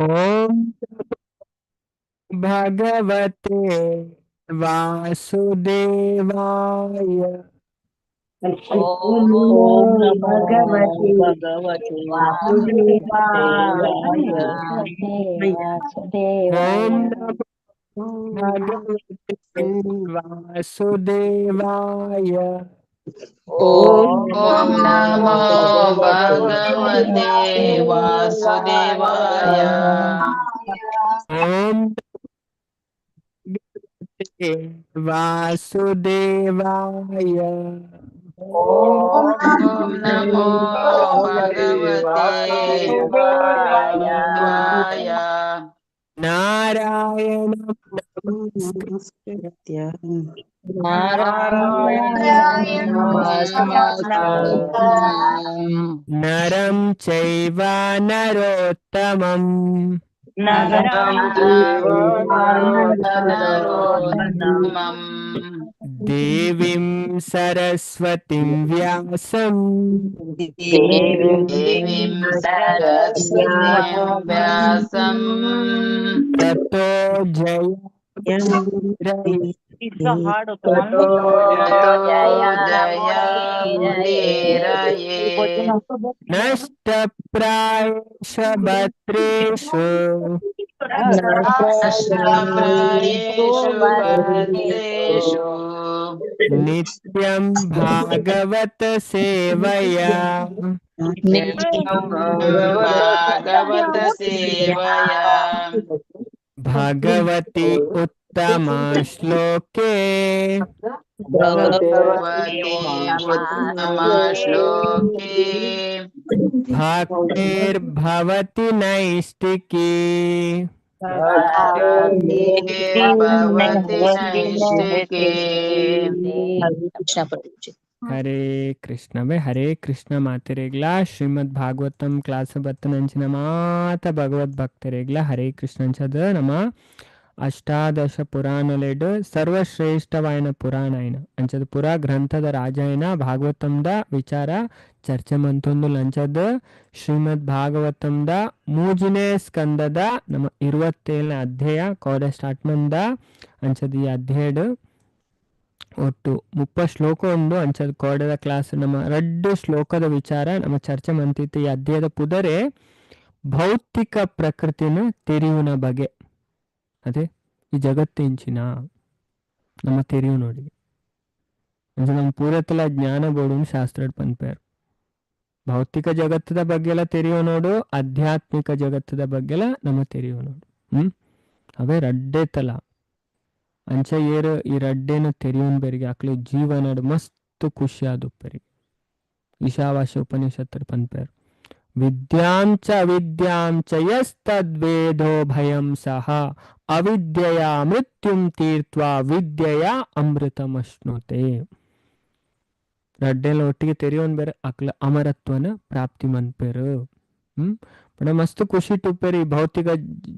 ओम भगवते वासुदेवाय। ओम ओम नमो भगवते भगवते वासुदेवाय। ओम वासुदेवाय। नमो भगवते वासुदेवाय। ओम ओम नमो नमो भगवते भगवते भगवते वासुदेवाय। वासुदेवाय। ओम भगवते वासुदेवाय। ओम ओम नमो भगवते भगवते वासुदेवाय। वासुदेवाय। नारायणं नमस्कृत्य नारायणं नमस्कृत्य नरं चैव नरोत्तमं नरं नरं चैव चैव नरोत्तमं नरोत्तमम् देवीं सरस्वतीं व्यासं देवीं देवीं सरस्वतीं सरस्वतीं व्यासम् ततो जयमुदीरये। ततो ततो जयमुदीरये। जयमुदीरये। नष्टप्रायेष भद्रेषु नष्टप्रायेषु नष्टप्रायेषु भद्रेषु भद्रेषु नित्यं भागवत सेवया नित्यं भागवत सेवया भगवति उत्तमा श्लोके भगवति भगवते उत्तमा उत्तमाश्लोके श्लोके भक्तिर्भवति नैष्टिकी भक्तिर्भवति नैष्टिके। हरे कृष्ण वे हरे कृष्ण मातेरेग्ला श्रीमद् भागवतम क्लास बत्तनंचिन मात भगवत भक्तरेग्ला हरे कृष्ण चद नम ಅಷ್ಟಾದಶ ಪುರಾಣಲೆಡ್ ಸರ್ವಶ್ರೇಷ್ಠವಾಯಿನ ಪುರಾಣ ಆಯ್ನ ಅಂಚದ ಪುರ ಗ್ರಂಥದ ರಾಜ ಆಯ್ನ ಭಾಗವತಂದ ವಿಚಾರ ಚರ್ಚೆ ಮಂತೊಂದು ಲಂಚದ ಶ್ರೀಮದ್ ಭಾಗವತಂದ ಮೂಜನೇ ಸ್ಕಂದದ ನಮ್ಮ 27ನೇ ಅಧ್ಯಾಯ ಕೋಡ ಸ್ಟಾರ್ಟ್ ಮಂದ ಅಂಚದ ಈ ಅಧ್ಯಾಯಡ್ ಒಟ್ಟು 30 ಶ್ಲೋಕ ಉಂಡು ಅಂಚದ ಕೋಡದ ಕ್ಲಾಸ್ ನಮ್ಮ 2 ಶ್ಲೋಕದ ವಿಚಾರ ನಮ್ಮ ಚರ್ಚೆ ಮಂತಿತ್ತು ಈ ಅಧ್ಯಾಯದ ಪುದರೆ ಭೌತಿಕ ಪ್ರಕೃತಿನ ತೆರಿವಿನ ಬಗೆ ಅದೇ ಈ ಜಗತ್ತಿಂಚಿನ ನಮ್ಮ ತೆರಿವು ನೋಡಿ ಅಂದ್ರೆ ನಮ್ಮ ಪೂರತಲ ಜ್ಞಾನ ಬೋರ್ಡು ಶಾಸ್ತ್ರ ಪನ್ಪೇರು ಭೌತಿಕ ಜಗತ್ತದ ಬಗ್ಗೆ ಎಲ್ಲ ತೆರಿವು ನೋಡು ಆಧ್ಯಾತ್ಮಿಕ ಜಗತ್ತದ ಬಗ್ಗೆ ಎಲ್ಲ ನಮ್ಮ ತೆರಿವು ನೋಡು ಅವೇ ರಡ್ಡೆ ತಲ ಅಂಚ ಏರು ಈ ರಡ್ಡೆನ ತೆರಿವನ್ ಬೇರಿಗೆ ಆಕ್ಲಿ ಜೀವನ ಮಸ್ತ್ ಖುಷಿ ಆದುಪ್ಪರಿಗೆ ಈಶಾವಾಸ್ಯ ಉಪನಿಷತ್ತರ ಪನ್ಪೇರು ವಿದ್ಯಾಂಚ ಅವಿದ್ಯಾಂಚ ಯಸ್ತದ್ವೇದೋ ಭಯಂ ಸಹ ಅವಿದ್ಯೆಯ ಮೃತ್ಯುಂ ತೀರ್ತ್ವ ವಿದ್ಯೆಯ ಅಮೃತಮಶ್ನುತೆ ರಡ್ಡೆಲ್ಲ ಒಟ್ಟಿಗೆ ತೆರೆಯೋನ್ ಬೇರೆ ಅಕ್ಲ ಅಮರತ್ವನ ಪ್ರಾಪ್ತಿ ಮನ್ಪೇರು ಪಂಡ ಮಸ್ತ್ ಖುಷಿ ಟುಪ್ಪೇರು ಈ ಭೌತಿಕ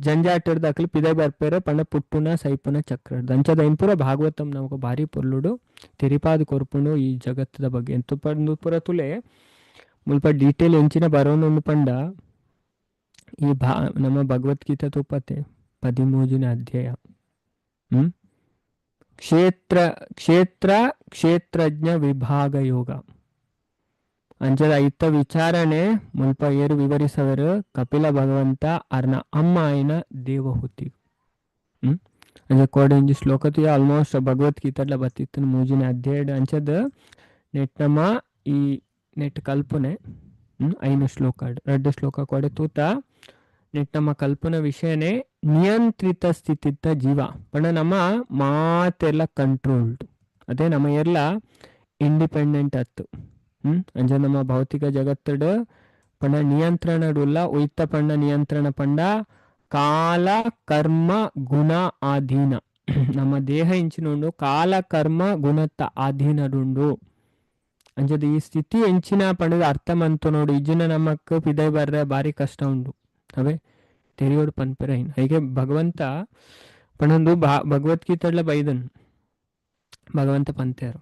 ಜಂಜಾಟದ ಅಕ್ಲಿ ಪಿದೆ ಬರ್ಪೇರು ಪಂಡ ಪುಟ್ಟುನ ಸೈಪುನ ಚಕ್ರ ದಂಚದ ಇಂಪುರ ಭಾಗವತಂ ನಮಗ ಭಾರಿ ಪೊರ್ಲುಡು ತಿರಿಪಾದ ಕೊರ್ಪುಂಡು ಈ ಜಗತ್ತದ ಬಗ್ಗೆ ಎಂತು ಪಂದು ಪುರ ತುಲೆ ಮುಲ್ಪ ಡೀಟೇಲ್ ಎಂಚಿನ ಬರೋನು ಪಂಡ ಈ ನಮ್ಮ ಭಗವದ್ಗೀತಾ ತುಪ್ಪತೆ 13ನೇ ಅಧ್ಯಾಯ ಕ್ಷೇತ್ರಜ್ಞ ವಿಭಾಗ ಯೋಗ ಅಂಚದ ಐತ ವಿಚಾರಣೆ ಮುಲ್ಪ ಏರು ವಿವರಿಸವರು ಕಪಿಲ ಭಗವಂತ ಅರ್ನ ಅಮ್ಮ ಆಯ್ನ ದೇವಹೂತಿ ಅಂದ್ರೆ ಕೋಡೆಂಜಿ ಶ್ಲೋಕತು ಆಲ್ಮೋಸ್ಟ್ ಭಗವದ್ಗೀತಡ್ಲ ಬತ್ತಿತ್ತು ಮೂಜಿನ ಅಧ್ಯಾಯ ಅಂಚದ ನೆಟ್ ನಮ್ಮ ಈ ನೆಟ್ ಕಲ್ಪನೆ 5 ಶ್ಲೋಕ 2 ಶ್ಲೋಕ ಕೊಡೆ ತೂತ ನೆಟ್ ನಮ್ಮ ಕಲ್ಪನಾ ವಿಷಯನೇ ನಿಯಂತ್ರಿತ ಸ್ಥಿತಿತ್ತ ಜೀವ ಪಂಡ ನಮ್ಮ ಮಾತೆಲ್ಲ ಕಂಟ್ರೋಲ್ಡ್ ಅದೇ ನಮ್ಮ ಎಲ್ಲ ಇಂಡಿಪೆಂಡೆಂಟ್ ಅತ್ತು ಅಂಜ ನಮ್ಮ ಭೌತಿಕ ಜಗತ್ತಡು ಪಂಡ ನಿಯಂತ್ರಣಡುಲ್ಲ ಉಯ್ತ ಪಂಡ ನಿಯಂತ್ರಣ ಪಂಡ ಕಾಲ ಕರ್ಮ ಗುಣ ಆಧೀನ ನಮ್ಮ ದೇಹ ಇಂಚಿನುಂಡು ಕಾಲ ಕರ್ಮ ಗುಣತ್ತ ಆಧೀನಡುಂಡು ಅಂಜದ ಈ ಸ್ಥಿತಿ ಎಂಚಿನ ಪಂಡದ ಅರ್ಥ ಮಂತು ನೋಡು ಇಜ್ಜಿನ ನಮಕ್ ಪಿದೈ ಬರ್ರೆ ಭಾರಿ ಕಷ್ಟ ಉಂಡು ಅವೇ ತೆರಿಯೋಡು ಪನ್ಪೆರ ಹೀಗೆ ಭಗವಂತ ಪಣಂದು ಭಗವದ್ಗೀತಡ್ಲ ಬೈದನ್ ಭಗವಂತ ಪಂತೇರು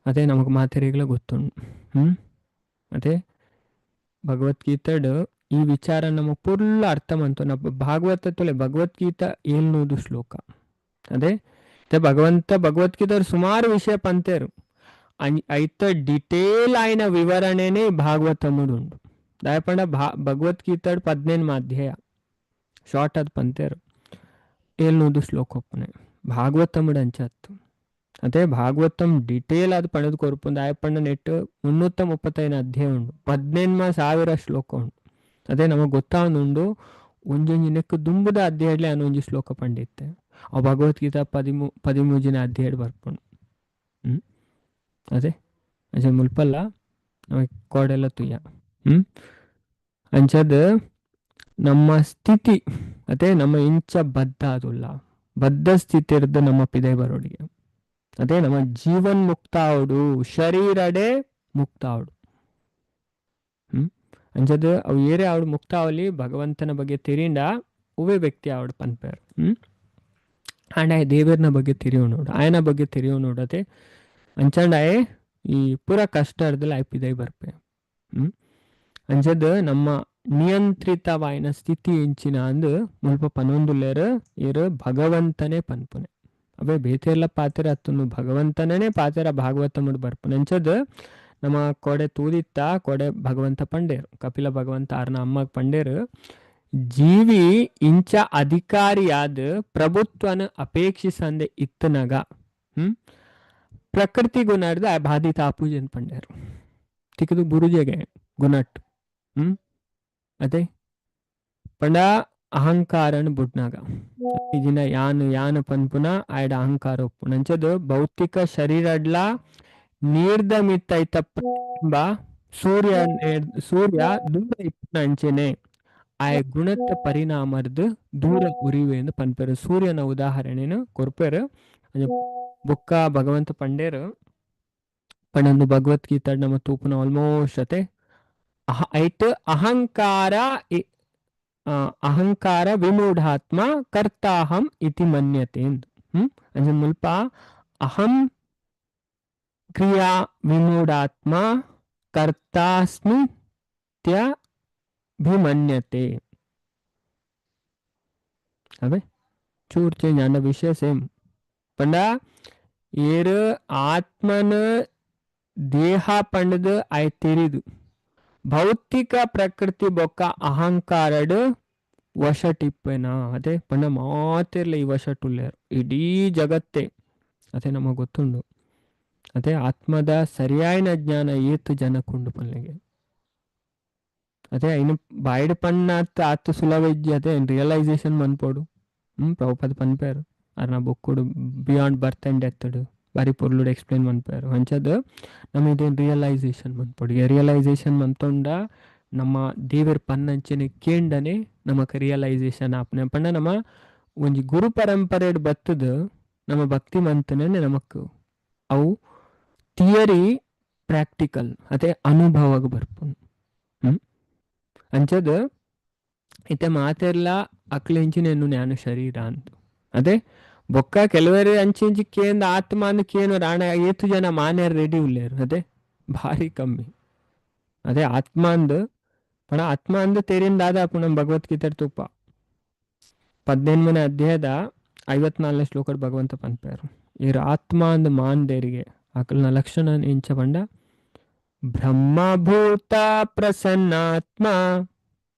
ಅದೇ ನಮಗೆ ಮಾತೆರಿಗಳ ಗೊತ್ತುಂಡು ಅದೇ ಭಗವದ್ಗೀತಡ್ ಈ ವಿಚಾರ ನಮ್ಮ ಪುಲ್ಲ ಅರ್ಥ ಮಂತು ನಮ್ಮ ಭಾಗವತ ತೊಲೆ ಭಗವದ್ಗೀತಾ 700 ಶ್ಲೋಕ ಅದೇ ಭಗವಂತ ಭಗವದ್ಗೀತ ಸುಮಾರು ವಿಷಯ ಪಂತೇರು ಐತ ಡಿಟೇಲ್ ఆయన వివరణనే భాగవతముడు దాయపండ భగవద్గీత 18 అధ్యాయ ಶಾರ್ಟ್ ಅದು ಪಂತೇರು 700 ಶ್ಲೋಕ ಒಪ್ಪನೆ ಭಾಗವತముడు ಅಂಚತ್ತು ಅದೇ ಭಾಗವತಂ ಡಿಟೇಲ್ ಅದು ಪಣದು ಕೊರ್ಪುಂದು ಆಯಪಂಡ ನೆಟ್ಟು 335 ಅಧ್ಯಾಯ ಉಂಡು 18,000 ಶ್ಲೋಕ ಉಂಡು ಅದೇ ನಮಗೆ ಗೊತ್ತಾವನುಂಡು ಒಂಜೊಂಜಿ ನೆಕ್ಕು ದುಂಬುದ ಅಧ್ಯಾಯಡ್ಲೆ ಅನ್ನೊಂಜಿ ಶ್ಲೋಕ ಪಂಡಿತ್ತೆ ಆ ಭಗವದ್ಗೀತಾ 13 ಅಧ್ಯಾಯ ಬರ್ಪುಂಡು ಅದೇ ಅಜ ಮುಲ್ಪಲ್ಲ ನಮಗೆ ಕೋಡೆಲ್ಲ ತುಯ್ಯ ಅಂಚದ ನಮ್ಮ ಸ್ಥಿತಿ ಅದೇ ನಮ್ಮ ಇಂಚ ಬದ್ಧ ಅದುಲ್ಲ ಬದ್ಧ ಸ್ಥಿತಿ ಇರ್ದು ನಮ್ಮ ಪಿದೆ ಬರೋಡಿಗೆ ಅದೇ ನಮ್ಮ ಜೀವನ್ ಮುಕ್ತ ಅವಡು ಶರೀರಡೆ ಮುಕ್ತ ಅವಡು ಅಂಚದ ಅವು ಏರೇ ಅವಡು ಮುಕ್ತ ಅವಲಿ ಭಗವಂತನ ಬಗ್ಗೆ ತಿರಿಂಡ ಉವೇ ವ್ಯಕ್ತಿ ಅವಡು ಪನ್ಪೇರು ಆಂಡ ದೇವರನ ಬಗ್ಗೆ ತಿರಿಯೋ ನೋಡು ಆಯನ ಬಗ್ಗೆ ತಿರಿಯೋ ನೋಡತೆ ಅಂಚಂಡ ಈ ಪೂರ ಕಷ್ಟ ಅರ್ದಲ್ಲಿ ಐಪಿದೈ ಬರ್ಪೆ ಅಂಚದ ನಮ್ಮ ನಿಯಂತ್ರಿತವಾಯಿನ ಸ್ಥಿತಿ ಇಂಚಿನ ಅಂದು ಮುಲ್ಪ ಪನೊಂದುಲ್ಲೇರು ಏರು ಭಗವಂತನೇ ಪನ್ಪುನೆ ಅವೇ ಬೇತೆಲ್ಲ ಪಾತೆರ ಅತ್ತನು ಭಗವಂತನೇ ಪಾತೆರ ಭಾಗವತ ಮುಡ್ ಬರ್ಪುನೆ ಅಂಚದ ನಮ್ಮ ಕೊಡೆ ತೂದಿತ್ತ ಕೊಡೆ ಭಗವಂತ ಪಂಡೇರು ಕಪಿಲ ಭಗವಂತ ಆರ್ನ ಅಮ್ಮಗ್ ಪಂಡೇರು ಜೀವಿ ಇಂಚ ಅಧಿಕಾರಿಯಾದ ಪ್ರಭುತ್ವನ ಅಪೇಕ್ಷಿಸಂದೆ ಇತ್ತನಗ ಪ್ರಕೃತಿ ಗುಣರ್ದ ಬಾಧಿತ ಆಪೂಜನ್ ಪಂಡೇರು ತಿಕ್ಕದು ಬುರುಜೆಗೆ ಗುಣಟ್ ಅದೇ ಪಂಡ ಅಹಂಕಾರನ ಬುಡ್ನಾಗ ಈಗಿನ ಯಾನ ಪನ್ಪುನ ಆಯ್ಡ ಅಹಂಕಾರ ಒಪ್ಪುನ ಅಂಚದು ಭೌತಿಕ ಶರೀರಡ್ಲ ನಿರ್ಧಮಿತ ಸೂರ್ಯ ದೂರ ಇಪ್ಪನ ಅಂಚೆನೆ ಆಯ ಗುಣದ ಪರಿಣಾಮರ್ದು ದೂರ ಉರಿವೆಂದು ಪನ್ಪೇರು ಸೂರ್ಯನ ಉದಾಹರಣೆನು ಕೊರ್ಪೇರು ಬುಕ್ಕ ಭಗವಂತ ಪಂಡೇರು ಪಂಡೊಂದು ಭಗವದ್ಗೀತಾ ನಮ್ಮ ತೂಪುನ ಆಲ್ಮೋಸ್ಟ್ ಅತೆ ಐಟ್ ಅಹಂಕಾರ ವಿಮೂಢಾತ್ಮ ಕರ್ತಾಹಂ ಇತಿ ಮನ್ಯತೆ ಅಂಜ ಮುಲ್ಪ ಅಹಂ ಕ್ರಿಯಾ ವಿಮೂಢಾತ್ಮ ಕರ್ತಾಸ್ಮಿ ತ್ಯಭಿಮನ್ಯತೆ ಅವೇ ಚೂರ್ ಚೇಂಜ್ ಅಂಡ ವಿಷಯ ಸೇಮ್ ಪಂಡ ಏರು ಆತ್ಮನ ದೇಹ ಪಂಡದು ಆಯ್ ತೆರಿದು ಭೌತಿಕ ಪ್ರಕೃತಿ ಬೊಕ್ಕ ಅಹಂಕಾರಡು ವಶಟಿಪ್ಪೆನ ಅದೇ ಪಂಡ ಮಾತಿರ್ಲಿ ಈ ವಶಟುಲ್ಲೇರು ಇಡೀ ಜಗತ್ತೇ ಅದೇ ನಮಗೆ ಗೊತ್ತುಂಡು ಅದೇ ಆತ್ಮದ ಸರಿಯಾಯಿನ ಜ್ಞಾನ ಏತು ಜನಕ್ಕುಂಡು ಪನ್ಲೆಗೆ ಅದೇ ಇನ್ನು ಬಾಯ್ಡ್ ಪಣ್ಣಾತ್ ಆತು ಸುಲಭ ಅದೇ ರಿಯಲೈಸೇಷನ್ ಮನ್ಪೋಡು ಪ್ರಭುಪಾದ ಪನ್ಪೇರು ಅರ್ನ ಬುಕ್ಕುಡು ಬಿಯಾಂಡ್ ಬರ್ತ್ ಅಂಡ್ ಡೆತ್ ಬಾರಿ ಪೊರ್ಲುಡು ಎಕ್ಸ್ಪ್ಲೇನ್ ಮನ್ಪೇರು ಹಂಚದು ನಮಗಿದೇನು ರಿಯಲೈಸೇಷನ್ ಮನ್ಪೋಡು ರಿಯಲೈಸೇಷನ್ ಮಂತೊಂಡ ನಮ್ಮ ದೇವರ ಪನ್ನಂಚನೆ ಕೇಂಡನೆ ನಮಕ್ ರಿಯಲೈಸೇಷನ್ ಆಪ್ನೆ ಪಂಡ ನಮ್ಮ ಒಂಜಿ ಗುರು ಪರಂಪರೆ ಬತ್ತದು ನಮ್ಮ ಭಕ್ತಿ ಮಂತನೇ ನಮಕ್ ಅವು ಥಿಯರಿ ಪ್ರಾಕ್ಟಿಕಲ್ ಅದೇ ಅನುಭವಗ ಬರ್ಪುಂಡು ಅಂಚದು ಇತ್ತೆ ಮಾತೆರ್ಲ ಅಕ್ಲೆಂಚಿನೇನು ಜ್ಞಾನ ಶರೀರ ಅಂತ ಅದೇ ಬೊಕ್ಕ ಕೆಲವರೇ ಅಂಚಿಂಚಿ ಕೇಂದ್ರ ಆತ್ಮ ಅಂದ್ ಕೇನು ರಾಣ ಏತು ಜನ ಮಾನ್ಯರು ರೆಡಿ ಉಳ್ಳೇರು ಅದೇ ಭಾರಿ ಕಮ್ಮಿ ಅದೇ ಆತ್ಮ ಅಂದ್ ಪಣ ಆತ್ಮ ಅಂದ್ ತೆರಿಂದಾದ ಪುಣ ಭಗವದ್ಗೀತೆ ತುಪ್ಪ 18ನೇ ಅಧ್ಯಾಯದ 54ನೇ ಶ್ಲೋಕ ಭಗವಂತ ಪನ್ಪೇರು ಇರು ಆತ್ಮ ಅಂದ್ ಮಾನ್ದೇರಿಗೆ ಆಕಲ್ನ ಲಕ್ಷಣ ಎಂಚ ಪಂಡ ಬ್ರಹ್ಮಭೂತ ಪ್ರಸನ್ನಾತ್ಮ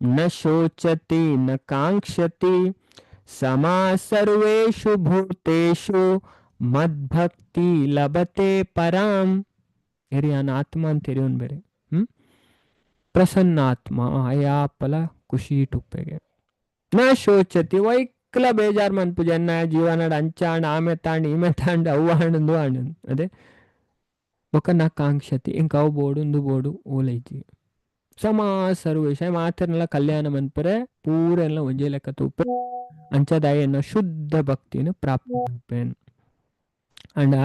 ನ ಶೋಚತಿ ನ ಕಾಂಕ್ಷತಿ ಸಮಾ ಸರ್ವೇಷು ಭೂತೇಷು ಮದ್ಭಕ್ತಿ ಲಭತೆ ಪರಾಂ ಎರಿಯಾನ ಆತ್ಮ ಅಂತ ಎರಿಯೋನ್ ಬೇರೆ ಪ್ರಸನ್ನಾತ್ಮ ಆಯಾಪಲ ಖುಷಿ ಟುಪ್ಪೆಗೆ ನ ಶೋಚತಿ ವೈಕ್ಲ ಬೇಜಾರ್ ಮನ್ಪು ಜನ ಜೀವನ ಅಂಚಾಣ ಆಮೆ ತಾಂಡ್ ಈಮೆ ತಾಂಡ್ ಅವು ಹಣ್ಣು ಹಣ್ಣು ಅದೇ ಬೊಕ್ಕ ನ ಕಾಂಕ್ಷತಿ ಇಂಕ ಅವು ಬೋಡು ಬೋಡು ಓಲೈತಿ ಸಮಾ ಸರ್ವೇಶ ಮಾತರ್ನೆಲ್ಲ ಕಲ್ಯಾಣ ಮನ್ಪರೆ ಪೂರ ಎಲ್ಲ ಒಂಜೆ ಲೆಕ್ಕ ತೂಪೆ ಅಂಚದಾಯನ್ನ ಶುದ್ಧ ಭಕ್ತಿನ ಪ್ರಾಪ್ತಿ ಮನ್ಪೇನ್ ಅಂಡ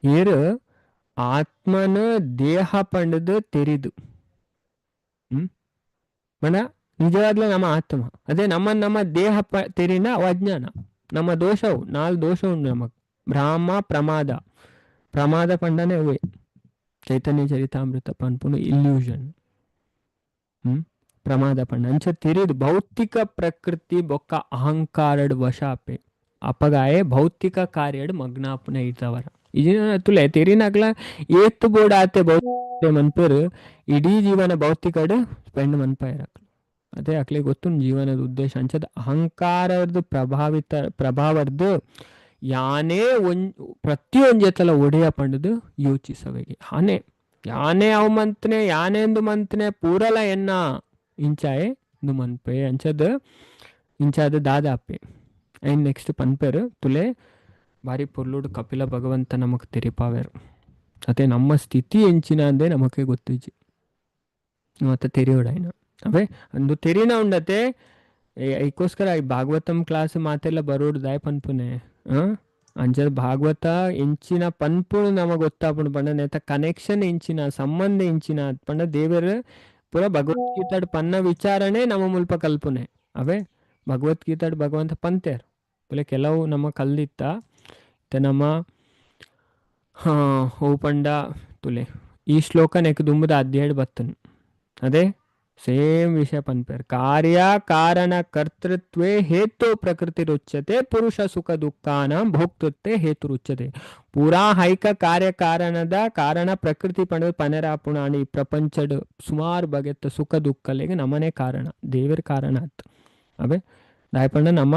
ಏರು ಆತ್ಮನ ದೇಹ ಪಂಡದು ತೆರಿದು ಮಣ ನಿಜವಾಗ್ಲೂ ನಮ್ಮ ಆತ್ಮ ಅದೇ ನಮ್ಮ ದೇಹ ತೆರಿನ ಅಜ್ಞಾನ ನಮ್ಮ ದೋಷವು 4 ದೋಷ ಉಂಟು ನಮಗ್ ಭ್ರಾಮ ಪ್ರಮಾದ ಪಂಡನೆ ಅವೇ ಚೈತನ್ಯ ಚರಿತಾಮೃತ ಪನ್ಪುನು ಇಲ್ಯೂಷನ್ ಪ್ರಮಾದ ಪಂಡ ಅಂಚ ತಿರಿದು ಭೌತಿಕ ಪ್ರಕೃತಿ ಬೊಕ್ಕ ಅಹಂಕಾರಡ್ ವಶ ಆಪೆ ಅಪಗಾಯೆ ಭೌತಿಕ ಕಾರ್ಯಡ್ ಮಗ್ನಾಪುನ ಇರ್ತವರ ಇಜಿನ ತುಲೆ ತೆರಿನಾಗ್ಲ ಏತ್ತು ಬೋರ್ಡ್ ಆತೆ ಭೌತಿಕ ಮನ್ಪೇರು ಇಡೀ ಜೀವನ ಭೌತಿಕಡ್ ಸ್ಪೆಂಡ್ ಮನ್ಪಾಯಿರಕ್ಲು ಅದೇ ಅಕ್ಲೆ ಗೊತ್ತು ಜೀವನದ ಉದ್ದೇಶ ಅಂಚದ ಅಹಂಕಾರದ ಪ್ರಭಾವರ್ದು ಯಾನೇ ಪ್ರತಿಯೊಂದು ಜೊತೆಲ ಒಡೆಯ ಪಂಡದು ಯೋಚಿಸವೆಗೆ ಹಾನೆ ಯಾನೇ ಅವು ಮಂತ್ನೆ ಯಾನೆಂದು ಮಂತ್ನೆ ಪೂರಲ ಎನ್ನ ಇಂಚಾಯೆ ದು ಮನ್ಪೆ ಅಂಚದ ಇಂಚಾದ ದಾದಾಪೆ ಐನ್ ನೆಕ್ಸ್ಟ್ ಪನ್ಪೇರು ತುಲೆ ಬಾರಿ ಪೊರ್ಲುಡು ಕಪಿಲ ಭಗವಂತ ನಮಕ್ ತೆರಿಪಾವೆರು ಅದೇ ನಮ್ಮ ಸ್ಥಿತಿ ಎಂಚಿನ ಅಂದೇ ನಮಕ್ಕೆ ಗೊತ್ತಿಜಿ ಮತ್ತೆ ತೆರಿಯೋಡಾಯ್ನ ಅವೇ ಅಂದು ತೆರಿನ ಉಂಡತೆ ಐಕೋಸ್ಕರ ಈ ಭಾಗವತಂ ಕ್ಲಾಸ್ ಮಾತೆಲ್ಲ ಬರೋಡು ದಾಯ್ ಪನ್ಪುನೆ ಅಂಚದ ಭಾಗವತ ಎಂಚಿನ ಪನ್ಪುಣು ನಮಗೆ ಗೊತ್ತಾಪುಂಡು ಪಂಡ ನೆತ ಕನೆಕ್ಷನ್ ಎಂಚಿನ ಸಂಬಂಧ ಎಂಚಿನ ಪಂಡ ದೇವರ ಪೂರ ಭಗವದ್ಗೀತಾಡ್ ಪನ್ನ ವಿಚಾರಣೆ ನಮ್ಮ ಮುಲ್ಪ ಕಲ್ಪನೆ ಅವೇ ಭಗವದ್ಗೀತಾಡ್ ಭಗವಂತ ಪಂತೇರು ಪುಲೆ ಕೆಲವು ನಮ್ಮ ಕಲ್ದಿತ್ತ ನಮ್ಮ ಹೋ ಪಂಡ ತುಲೆ ಈ ಶ್ಲೋಕ ನೆಕ್ ದುಂಬದ ಅಧ್ಯಾಯ ಬತ್ತನು ಅದೇ ಸೇಮ್ ವಿಷಯ ಪನ್ಪೇರು ಕಾರ್ಯ ಕಾರಣ ಕರ್ತೃತ್ವೇ ಹೇತು ಪ್ರಕೃತಿ ರುಚ್ಯತೆ ಪುರುಷ ಸುಖ ದುಃಖಾನ ಭೋಕ್ತೃತ್ವೇ ಹೇತು ರುಚ್ಯತೆ ಪೂರಾ ಹೈಕ ಕಾರ್ಯ ಕಾರಣದ ಕಾರಣ ಪ್ರಕೃತಿ ಪಂಡ ಪನರಾಪುಣ ಈ ಪ್ರಪಂಚಡ್ ಸುಮಾರು ಬಗೆತ್ತ ಸುಖ ದುಃಖಲೆಗೆ ನಮ್ಮನೆ ಕಾರಣ ದೇವರ ಕಾರಣ ಆಯ್ತು ಅವೇ ದಾಯಪಂಡ ನಮ್ಮ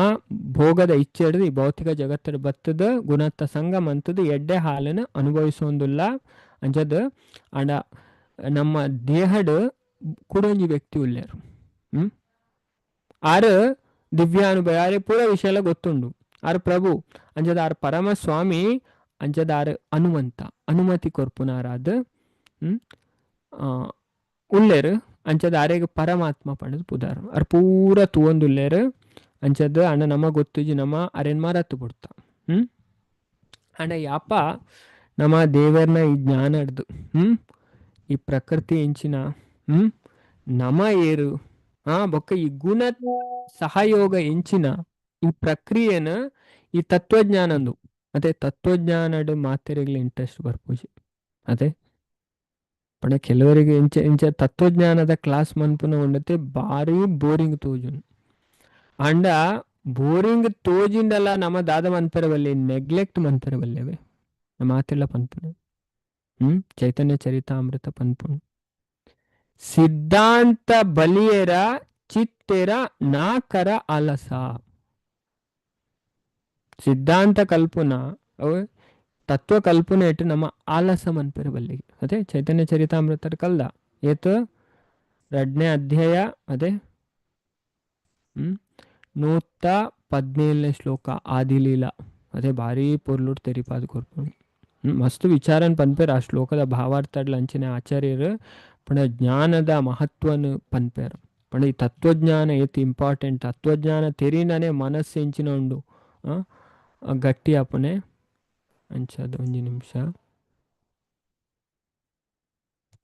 ಭೋಗದ ಇಚ್ಛೆ ಹಿಡಿದು ಈ ಭೌತಿಕ ಜಗತ್ತದ ಬತ್ತದ ಗುಣತ್ತ ಸಂಗಮ ಅಂತದ್ದು ಎಡ್ಡೆ ಹಾಲನ್ನು ಅನುಭವಿಸೋದಿಲ್ಲ ಅಂಜದ ಅಂಡ ನಮ್ಮ ದೇಹದ ಕುಡೊಂಜಿ ವ್ಯಕ್ತಿ ಉಳ್ಳೇರು ಆರು ದಿವ್ಯಾನುಭವ ಯಾರೇ ಪೂರ ವಿಷಯ ಗೊತ್ತುಂಡು ಆರು ಪ್ರಭು ಅಂಜದ ಆರು ಪರಮ ಸ್ವಾಮಿ ಅಂಜದ ಆರು ಹನುಮಂತ ಅನುಮತಿ ಕೊರ್ಪುನಾರಾದ ಉಳ್ಳೇರು ಅಂಚದ ಆರೆಗೆ ಪರಮಾತ್ಮ ಪಂಡದು ಪುದಾರು ಆರು ಪೂರ ತೂವೊಂದುಳ್ಳೇರು ಅಂಚದ ಅಣ್ಣ ನಮ್ಮ ಗೊತ್ತುಜಿ ನಮ್ಮ ಅರೆನ್ ಮಾರತ್ತು ಬಿಡ್ತ ಅಣ್ಣ ಯಾಪ ನಮ್ಮ ದೇವರನ್ನ ಈ ಜ್ಞಾನ ಹಿಡ್ದು ಈ ಪ್ರಕೃತಿ ಎಂಚಿನ ನಮ ಏರು ಬೊಕ್ಕ ಈ ಗುಣ ಸಹಯೋಗ ಎಂಚಿನ ಈ ಪ್ರಕ್ರಿಯೆನ ಈ ತತ್ವಜ್ಞಾನಂದು ಅದೇ ತತ್ವಜ್ಞಾನದ ಮಾತೆರೆಗ್ಲಿ ಇಂಟ್ರೆಸ್ಟ್ ಬರ್ಪೂಜಿ ಅದೇ ಪಣ ಕೆಲವರಿಗೆ ಇಂಚ ತತ್ವಜ್ಞಾನದ ಕ್ಲಾಸ್ ಮನ್ಪುನ ಉಂಡತೆ ಭಾರಿ ಬೋರಿಂಗ್ ತೋಜುನ್ ಅಂಡ ಬೋರಿಂಗ್ ತೋಜಿಂಡಲ್ಲ ನಮ್ಮ ದಾದ ಮನ್ಪೆರವಲ್ಲಿ ನೆಗ್ಲೆಕ್ಟ್ ಮನ್ಪೆರವಲ್ಲೇವೆ ನಮ್ಮ ಮಾತೆಲ್ಲ ಪನ್ಪುನೆ ಚೈತನ್ಯ ಚರಿತಾಮೃತ ಪನ್ಪುಣ್ ಸಿದ್ಧಾಂತ ಬಲಿಯರ ಚಿತ್ತೆರ ನಾಕರ ಅಲಸ ಸಿದ್ಧಾಂತ ಕಲ್ಪುನ ತತ್ವ ಕಲ್ಪನೆ ಇಟ್ಟು ನಮ್ಮ ಆಲಸ ಮನ್ಪೆರ ಬಲ್ಲಿಗೆ ಅದೇ ಚೈತನ್ಯ ಚರಿತಾಮೃತ ಕಲ್ದ ಏತು 2ನೇ ಅಧ್ಯಾಯ ಅದೇ 117ನೇ ಶ್ಲೋಕ ಆದಿಲೀಲಾ ಅದೇ ಭಾರಿ ಪೊರ್ಲುಡ್ ತೆರಿಪಾದ ಕೊರ್ಪುಣಿ ಮಸ್ತ್ ವಿಚಾರನ್ ಪನ್ಪೇರು ಆ ಶ್ಲೋಕದ ಭಾವಾರ್ಥ ಅಂಚಿನ ಆಚಾರ್ಯರು ಪಣ ಜ್ಞಾನದ ಮಹತ್ವನು ಪನ್ಪೇರು ಪಣ ಈ ತತ್ವಜ್ಞಾನ ಏತ್ ಇಂಪಾರ್ಟೆಂಟ್ ತತ್ವಜ್ಞಾನ ತೆರಿನಾನೇ ಮನಸ್ಸು ಎಂಚಿನ ಉಂಡು ಗಟ್ಟಿ ಅಪ್ಪನೆ ಅಂಚದ 1 ನಿಮಿಷ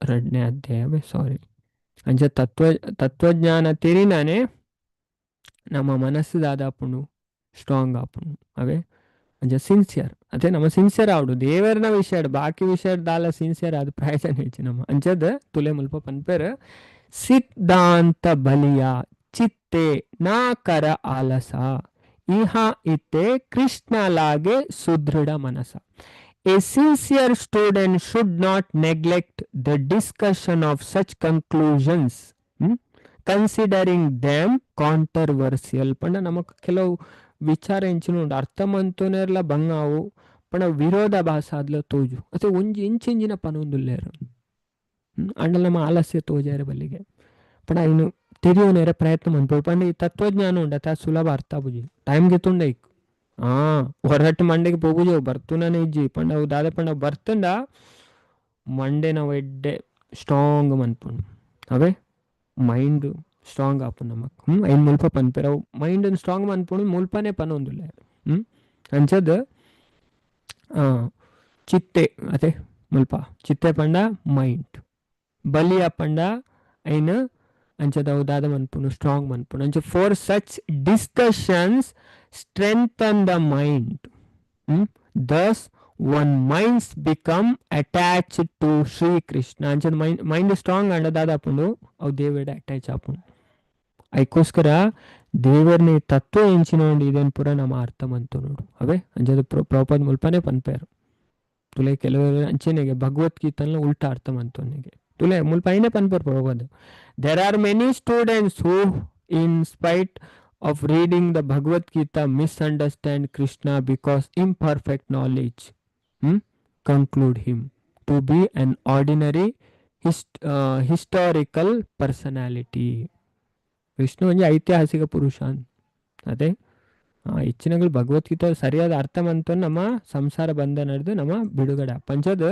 2ನೇ ಅಧ್ಯಾಯವೇ ಸಾರಿ ಅಂಚ ತತ್ವಜ್ಞಾನ ತೆರಿನಾನೇ ನಮ್ಮ ಮನಸ್ಸು ದಾದಾಪುಣು ಸ್ಟ್ರಾಂಗ್ ಆಪುಣು ಅವೇ ಅಂಚ ಸಿನ್ಸಿಯರ್ ಅದೇ ನಮ್ಮ ಸಿನ್ಸಿಯರ್ ಆವಡು ದೇವರನ ವಿಷಯ ಬಾಕಿ ವಿಷಯ ದಾಲ ಸಿನ್ಸಿಯರ್ ಆದ ಪ್ರಯೋಜನ ಹೆಚ್ಚು ನಮ್ಮ ಅಂಚದ ತುಲೆ ಮುಲ್ಪ ಪನ್ಪೇರು ಸಿದ್ಧಾಂತ ಬಲಿಯ ಚಿತ್ತೆ ನಾಕರ ಆಲಸ ಇಹ ಇತ್ತೆ ಕೃಷ್ಣ ಲಾಗೆ ಸುದೃಢ ಮನಸ A sincere student should not neglect the discussion of such conclusions considering them controversial ಪಂಡ ನಮಕ್ ಕೆಲವು ವಿಚಾರ ಎಂಚಿನ ಉಂಡು ಅರ್ಥ ಮಂತೋನೆರ್ಲ ಬಂಗಾವು ಪಣ ವಿರೋಧಾಭಾಸ ತೋಜು ಅದೇ ಒಂಜಿ ಇಂಚಿಂಜಿನ ಪನೊಂದುಲ್ಲೇರು ಅಂಡಲ ನಮ್ಮ ಆಲಸ್ಯ ತೋಜಾರೆ ಬಲ್ಲಿಗೆ ಪಣ ಇನ್ನು ತೆರಿಯೋನೇರ ಪ್ರಯತ್ನ ಮನ್ಪೋಡು ಪಂಡ ಈ ತತ್ವಜ್ಞಾನ ಉಂಡತ ಸುಲಭ ಅರ್ಥ ಬುಜಿ ಟೈಮ್ಗೆ ತುಂಡ ಇಕ್ ಹೊರಟ್ಟು ಮಂಡೆಗೆ ಪೋಗುಜವು ಬರ್ತುನೇ ಇಜ್ಜಿ ಪಂಡ ಅವು ದಾದ ಪಂಡ ಬರ್ತಂಡ ಮಂಡೆ ನಾವು ಎಡ್ಡೆ ಸ್ಟ್ರಾಂಗ್ ಮನ್ಪುಂಡು ಅವೇ ಮೈಂಡ್ ಸ್ಟ್ರಾಂಗ್ ಆಪು ನಮಕ್ ಐನ್ ಮುಲ್ಪ ಪನ್ಪೇರ ಮೈಂಡ್ ಸ್ಟ್ರಾಂಗ್ ಮನ್ಪುಂಡು ಮುಲ್ಪನೇ ಪನೊಂದುಲ್ಲ ಅಂಚದ ಚಿತ್ತೆ ಅದೇ ಮುಲ್ಪ ಚಿತ್ತೆ ಪಂಡ ಮೈಂಡ್ ಬಲಿಯ ಪಂಡ ಐನ್ ಅಂಚದ ದಾದ ಮನ್ಪುಂಡು ಸ್ಟ್ರಾಂಗ್ ಮನ್ಪುಂಡು ಅಂಚ for such discussions strengthen the mind thus one minds become attached to Sri Krishna ಅಂಚದ ಮೈಂಡ್ ಸ್ಟ್ರಾಂಗ್ ಅಂಡ ದಾದಾಪುಂಡು ಅವು ದೇವಡ ಅಟ್ಯಾಚ್ ಆಪುಂಡು ಅದಕ್ಕೋಸ್ಕರ ದೇವರನೇ ತತ್ವ ಎಂಚಿನೋಂಡು ಇದನ್ನು ಪೂರ ನಮ್ಮ ಅರ್ಥ ಮಂತು ನೋಡು ಅವೇ ಅಂಜದ ಪ್ರಪದ ಮುಲ್ಪನೇ ಪನ್ಪೇರು ತುಲೆ ಕೆಲವರು ಅಂಚೆನೆಗೆ ಭಗವದ್ಗೀತನ ಉಲ್ಟಾ ಅರ್ಥ ಮಂತೋನಿಗೆ ತುಲೆ ಮುಲ್ಪ ಐನೇ ಪನ್ಪರ್ ಪ್ರಪದ there are many students who in spite of reading the Bhagavad Gita misunderstand Krishna because imperfect knowledge conclude him to be an ordinary historical personality. Vishnu ಒಂದು ಐತಿಹಾಸಿಕ ಪುರುಷ ಅದೇ ಹೆಚ್ಚಿನಗಳು ಭಗವದ್ಗೀತೆ ಸರಿಯಾದ ಅರ್ಥ ಮಂತ ನಮ್ಮ ಸಂಸಾರ ಬಂಧ ನಡೆದು ನಮ್ಮ ಬಿಡುಗಡೆ ಪಂಚದ